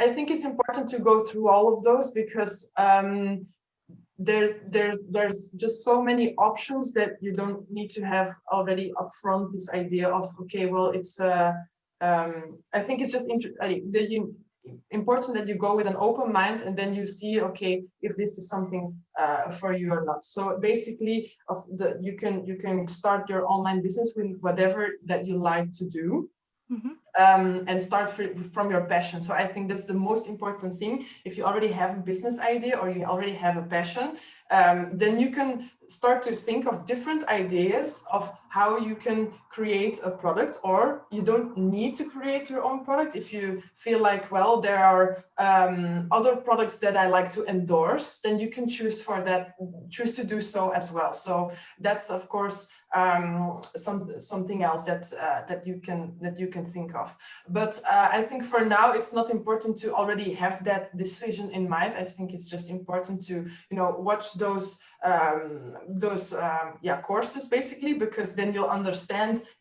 I think it's important to go through all of those because there's just so many options that you don't need to have already upfront this idea of okay, well, it's I think it's just important that you go with an open mind and then you see okay if this is something for you or not. So basically you can start your online business with whatever that you like to do. And start from your passion. So I think that's the most important thing. If you already have a business idea or you already have a passion, then you can start to think of different ideas of how you can create a product, or you don't need to create your own product. If you feel like, well, there are other products that I like to endorse, then you can choose to do so as well. So that's of course something else that you can think of. But I think for now it's not important to already have that decision in mind. I think it's just important to watch those courses basically, because then you'll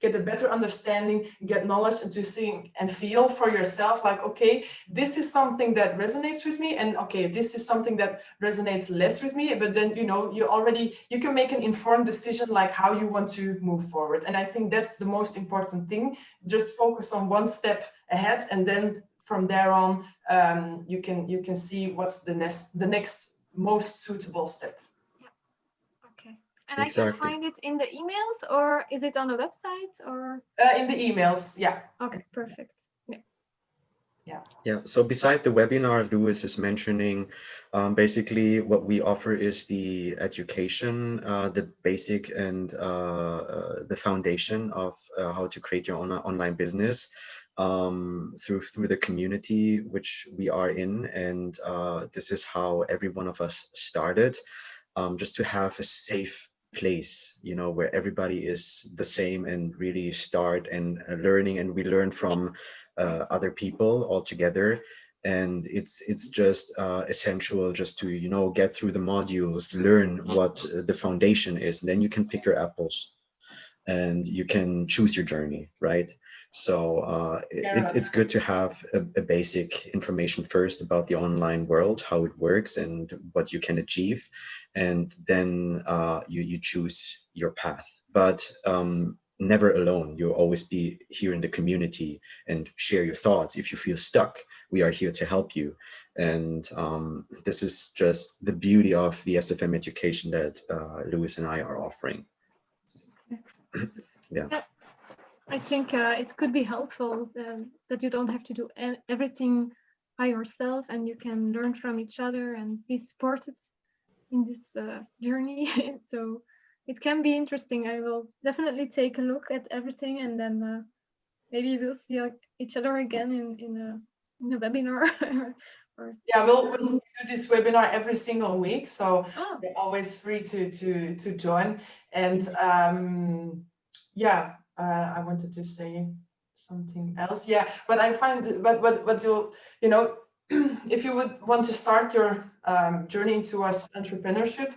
get a better understanding, get knowledge, and to think and feel for yourself like, okay, this is something that resonates with me, and okay, this is something that resonates less with me. But then you can make an informed decision like how you want to move forward. And I think that's the most important thing. Just focus on one step ahead, and then from there on you can see what's the next most suitable step. Okay. And Exactly. I can find it in the emails, or is it on the website, or? In the emails, yeah. Okay, perfect. Yeah, so beside the webinar Loes is mentioning, basically what we offer is the education, the basic and the foundation of how to create your own online business through the community which we are in. And this is how every one of us started, just to have a safe place, where everybody is the same and really start and learning, and we learn from other people all together. And it's just essential just to get through the modules, learn what the foundation is, and then you can pick your apples and you can choose your journey, right? So it's good to have a basic information first about the online world, how it works and what you can achieve, and then you choose your path. But never alone. You'll always be here in the community and share your thoughts. If you feel stuck, we are here to help you. And this is just the beauty of the SFM education that Loes and I are offering. Yeah. I think it could be helpful that you don't have to do everything by yourself, and you can learn from each other and be supported in this journey. So it can be interesting. I will definitely take a look at everything, and then maybe we'll see each other again in a webinar. Yeah, we'll do this webinar every single week, so they're always free to join. And I wanted to say something else. Yeah, but I find what you'll if you would want to start your journey into entrepreneurship,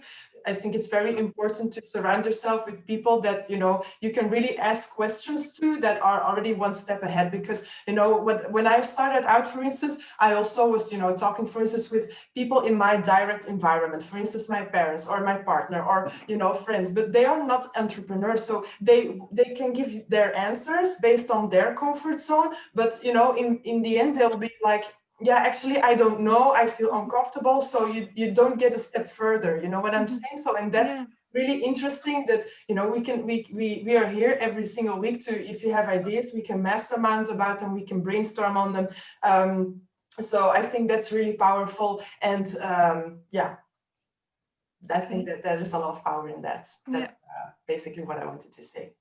I think it's very important to surround yourself with people that you can really ask questions to, that are already one step ahead. Because when I started out, for instance, I also was talking, for instance, with people in my direct environment, for instance, my parents or my partner or friends, but they are not entrepreneurs, so they can give you their answers based on their comfort zone. But in the end, they'll be like, yeah, actually, I don't know, I feel uncomfortable. So you don't get a step further, you know what I'm saying? So, and that's really interesting that, we are here every single week to, if you have ideas, we can mastermind about them, we can brainstorm on them. So I think that's really powerful. And I think that there is a lot of power in that. Yeah. That's basically what I wanted to say.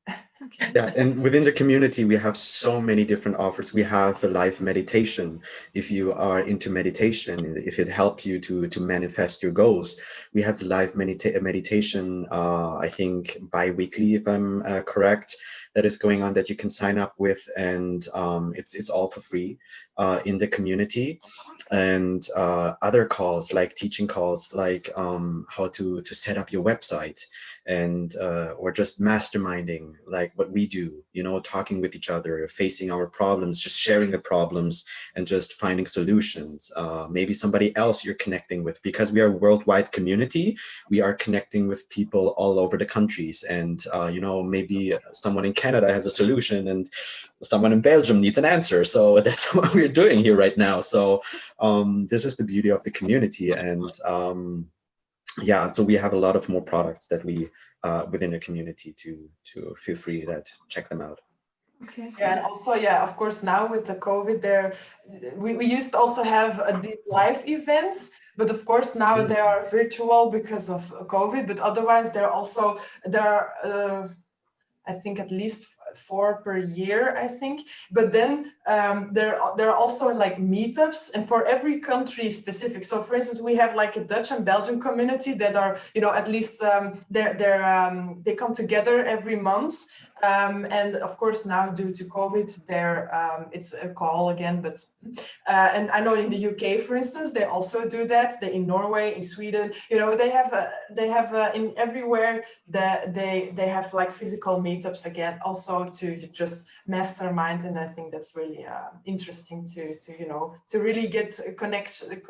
Okay. Yeah, and within the community, we have so many different offers. We have a live meditation. If you are into meditation, if it helps you to manifest your goals, we have live meditation, I think bi-weekly, if I'm correct, that is going on that you can sign up with, and it's all for free in the community. And other calls, like teaching calls, like how to set up your website, and or just masterminding, like what we do, you know, talking with each other, facing our problems, just sharing the problems and just finding solutions. Maybe somebody else you're connecting with, because we are a worldwide community. We are connecting with people all over the countries, and you know, maybe someone in Canada has a solution and someone in Belgium needs an answer. So that's what we're doing here right now. So this is the beauty of the community. And yeah, so we have a lot of more products that we within the community to feel free that check them out. Okay. Yeah, and also, yeah, of course, now with the COVID, we used to also have the live events, but of course now they are virtual because of COVID. But otherwise, there are I think at least 4 per year, I think. But then there are also like meetups, and for every country specific. So for instance, we have like a Dutch and Belgian community that are, you know, at least they come together every month. And of course now due to COVID, it's a call again. But and I know in the UK, for instance, they also do that. They in Norway, in Sweden, you know, they have in everywhere that they have like physical meetups again, also to just mastermind. And I think that's really interesting to you know, to really get a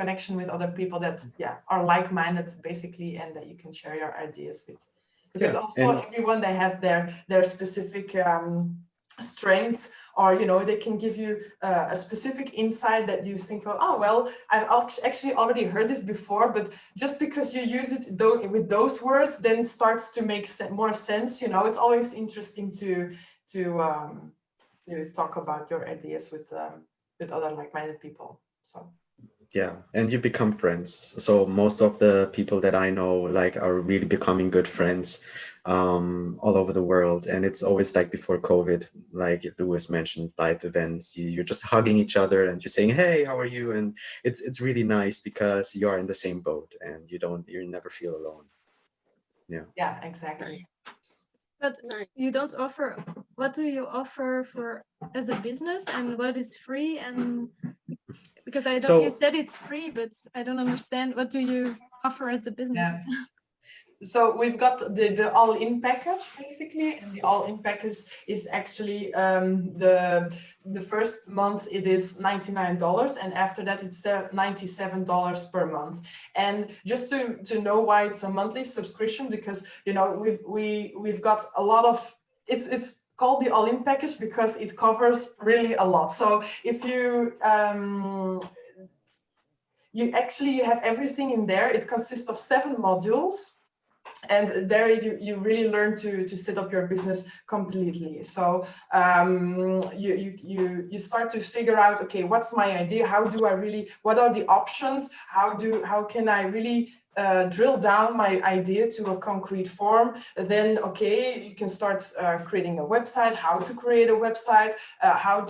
connection with other people that are like-minded basically, and that you can share your ideas with. Because also everyone, they have their specific strengths, or you know, they can give you a specific insight that you think, oh well, I've actually already heard this before, but just because you use it with those words, then it starts to make more sense. You know, it's always interesting to talk about your ideas with other like-minded people. So Yeah, and you become friends. So most of the people that I know like are really becoming good friends all over the world. And it's always like before COVID, like Loes mentioned, live events, you're just hugging each other and you're saying, hey, how are you? And it's really nice because you are in the same boat and you never feel alone. yeah, exactly. But you don't offer, what do you offer for as a business, and what is free? And because I don't, you said it's free, but I don't understand, what do you offer as a business? Yeah. So we've got the all-in package basically, and the all-in package is actually the first month it is $99, and after that it's $97 per month. And just to know why it's a monthly subscription, because you know we've got a lot of it's called the all-in package because it covers really a lot. So if you you have everything in there. It consists of 7 modules. And there you really learn to set up your business completely. So you start to figure out, okay, what's my idea? What are the options? How can I really drill down my idea to a concrete form? Then, okay, you can start creating a website, how to create a website, how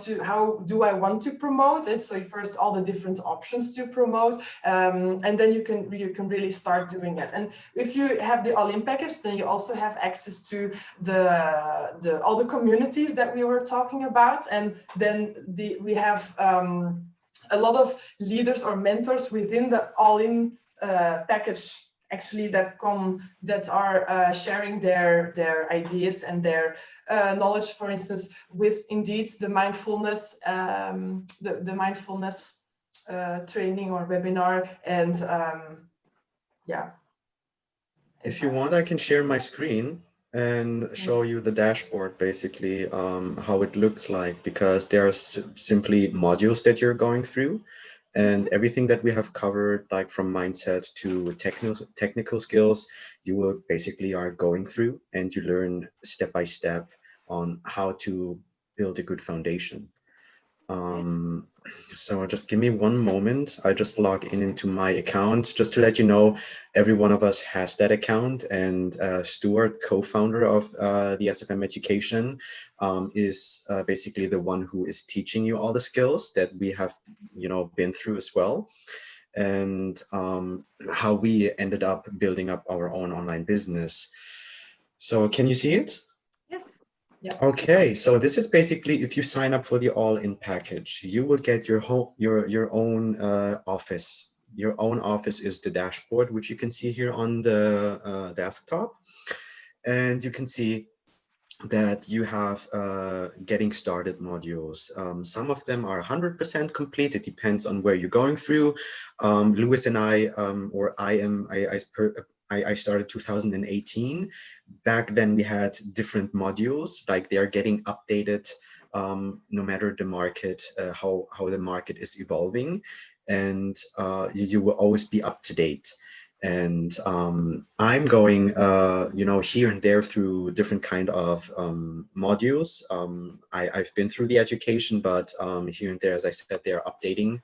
do I want to promote it? So first, all the different options to promote, and then you can really start doing it. And if you have the all-in package, then you also have access to all the communities that we were talking about, and then we have a lot of leaders or mentors within the all-in package actually that are sharing their ideas and their knowledge, for instance, with indeed the mindfulness the mindfulness training or webinar. And yeah. If you want, I can share my screen and show you the dashboard, basically how it looks like, because there are simply modules that you're going through, and everything that we have covered, like from mindset to technical skills, you will basically are going through, and you learn step by step on how to build a good foundation. So just give me one moment. I just log in into my account just to let you know, every one of us has that account, and Stuart, co-founder of the SFM Education, is basically the one who is teaching you all the skills that we have, been through as well, and how we ended up building up our own online business. So can you see it? Yes. Yeah. Okay, so this is basically, if you sign up for the all-in package, you will get your own office. Your own office is the dashboard, which you can see here on the desktop, and you can see that you have getting started modules. Some of them are 100% complete. It depends on where you're going through. Loes and I, I started 2018. Back then we had different modules, like they are getting updated no matter the market, how the market is evolving, and you will always be up to date. And I'm going, here and there through different kind of modules. I've been through the education, but here and there, as I said, they're updating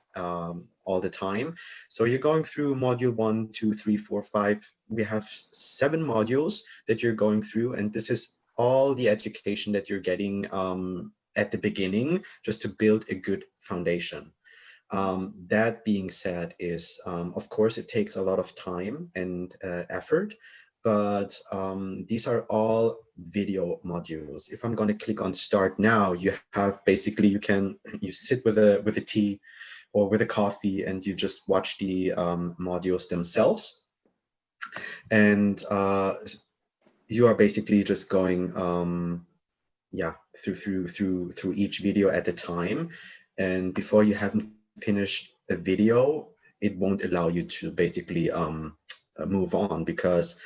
all the time. So you're going through module 1, 2, 3, 4, 5. We have 7 modules that you're going through, and this is all the education that you're getting at the beginning, just to build a good foundation. That being said, is of course it takes a lot of time and effort, but these are all video modules. If I'm going to click on start now, you have basically, you sit with a tea or with a coffee, and you just watch the modules themselves, and you are basically just going through each video at a time, and before you haven't finished a video, it won't allow you to basically move on, because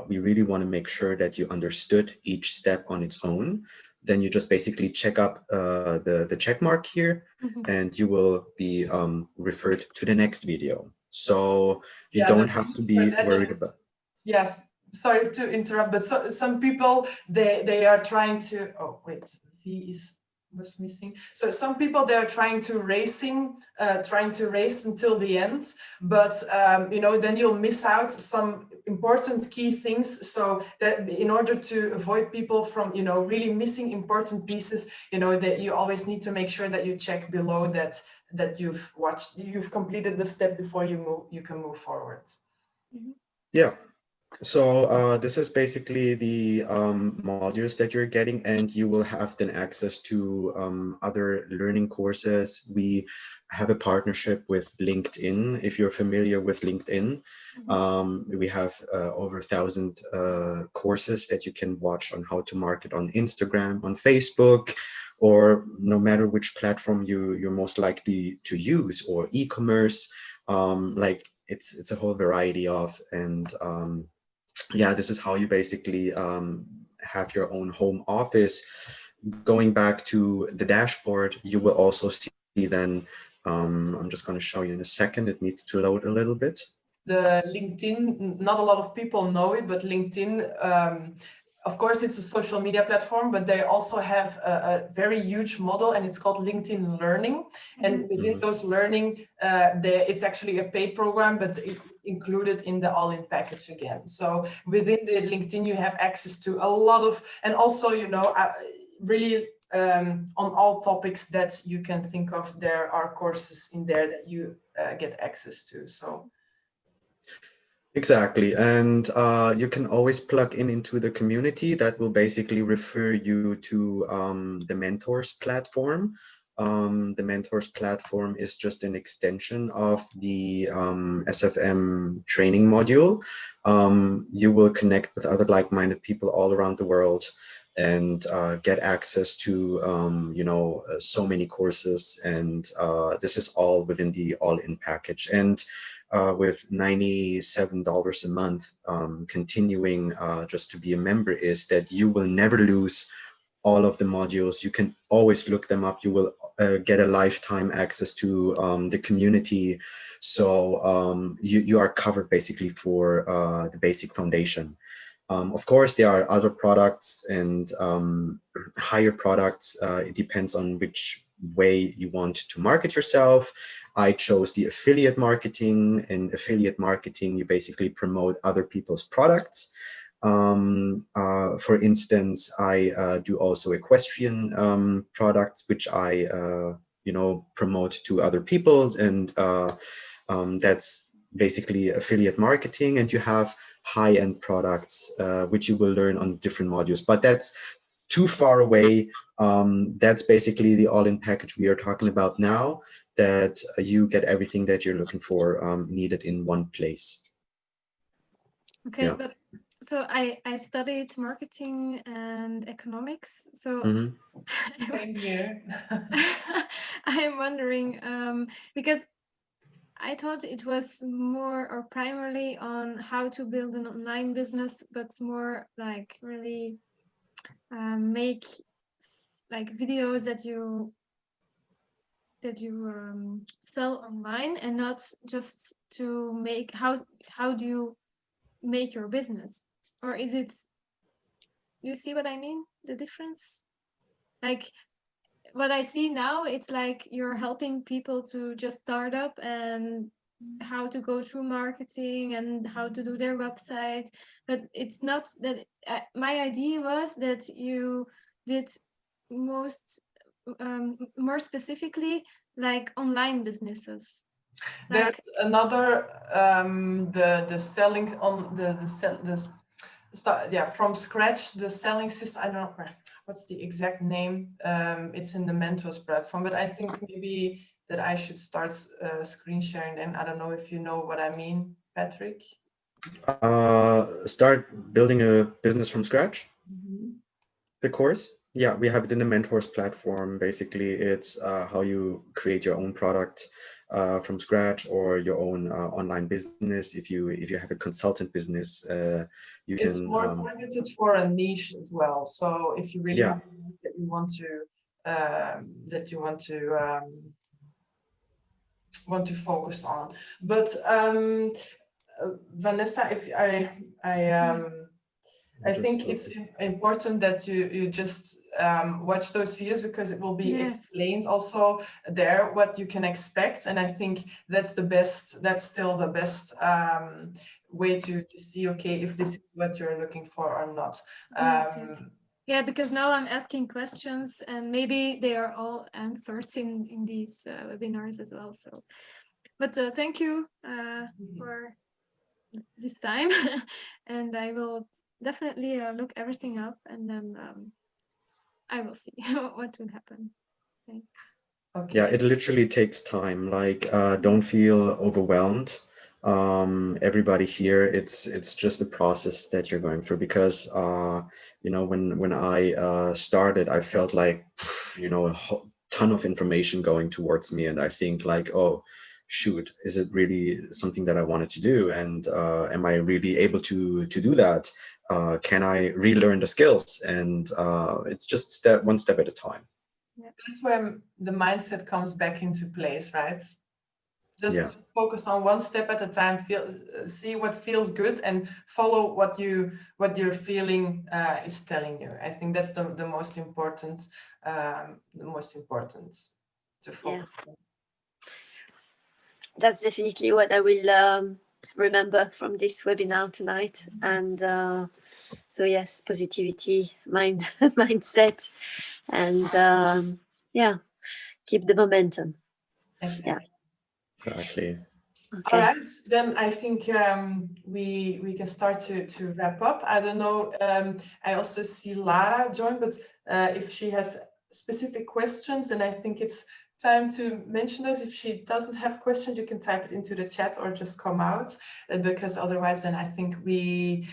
we really want to make sure that you understood each step on its own. Then you just basically check up the check mark here, and you will be referred to the next video. So you don't have to be worried about. Yes, sorry to interrupt, but some people, they are trying to, oh wait, V was missing. So some people, they are trying to race until the end, but then you'll miss out some important key things. So that in order to avoid people from really missing important pieces, that you always need to make sure that you check below that you've completed the step before you can move forward. Yeah. So this is basically the modules that you're getting, and you will have then access to other learning courses. We have a partnership with LinkedIn. If you're familiar with LinkedIn, we have over 1,000 courses that you can watch on how to market on Instagram, on Facebook, or no matter which platform you're most likely to use, or e-commerce. Like it's a whole variety of, and yeah, this is how you basically have your own home office. Going back to the dashboard, you will also see then, I'm just going to show you in a second, it needs to load a little bit. The LinkedIn, not a lot of people know it, but LinkedIn, of course, it's a social media platform, but they also have a very huge model, and it's called LinkedIn Learning. And within those learning, it's actually a paid program, but it's included in the all-in package again. So within the LinkedIn, you have access to a lot of, and also, really on all topics that you can think of, there are courses in there that you get access to. So. Exactly, and you can always plug into the community that will basically refer you to the Mentors platform. The Mentors platform is just an extension of the SFM training module. You will connect with other like-minded people all around the world, and get access to so many courses, and this is all within the all-in package. And with $97 a month, continuing just to be a member, is that you will never lose all of the modules. You can always look them up. You will get a lifetime access to the community. So you are covered basically for the basic foundation. Of course, there are other products and higher products. It depends on which way you want to market yourself. I chose the affiliate marketing. In affiliate marketing, you basically promote other people's products. For instance, I do also equestrian products, which I promote to other people, and that's basically affiliate marketing. And you have high-end products, which you will learn on different modules, but that's too far away. That's basically the all-in package we are talking about now, that you get everything that you're looking for needed in one place. Okay, Yeah. but so I studied marketing and economics. So Same here. I'm wondering, because I thought it was more or primarily on how to build an online business, but more like really make like videos that you sell online, and not just to make how do you make your business, or is it, you see what I mean, the difference? Like what I see now, it's like you're helping people to just start up and how to go through marketing and how to do their website, but it's not that my idea was that you did most more specifically like online businesses. There's Like another the selling on the start, yeah, from scratch, the selling system. I don't know what's the exact name. It's in the Mentors platform, but I think maybe that I should start screen sharing. And I don't know if you know what I mean, Patrick. Start building a business from scratch. Mm-hmm. The course, yeah, we have it in the Mentors platform. Basically, it's how you create your own product from scratch, or your own online business. If you have a consultant business, you It's can. more targeted for a niche as well. So if you really Yeah. have that you want to focus on, but Vanessa, if I think it's important that you just watch those videos, because it will be explained also there what you can expect. And I think that's still the best way to see, okay, if this is what you're looking for or not. yes. Yeah, because now I'm asking questions and maybe they are all answered in these webinars as well. So, but thank you for this time, and I will definitely look everything up, and then I will see what will happen. Okay. Okay. Yeah, it literally takes time. Like, don't feel overwhelmed. Everybody here, it's just a process that you're going through, because when I started, I felt like a ton of information going towards me, and I think like, oh shoot, is it really something that I wanted to do? And am I really able to do that? Can I relearn the skills? And it's just one step at a time. That's where the mindset comes back into place, right? Just focus on one step at a time. See what feels good, and follow what your feeling is telling you. I think that's the most important. To focus on. That's definitely what I will remember from this webinar tonight. And so yes, positivity, mindset, and keep the momentum. Exactly. Yeah. Exactly. Okay. All right, then I think we can start to wrap up. I don't know. I also see Lara join, but if she has specific questions, then I think it's time to mention those. If she doesn't have questions, you can type it into the chat or just come out, because otherwise, then I think we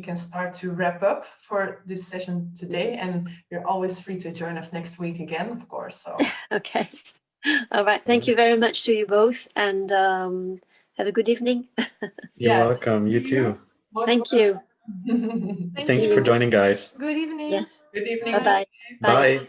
can start to wrap up for this session today. And you're always free to join us next week again, of course. So. Okay. All right. Thank you very much to you both, and have a good evening. You're welcome. You too. Thank you. Thank you for joining, guys. Good evening. Yes. Good evening. Bye-bye. Bye.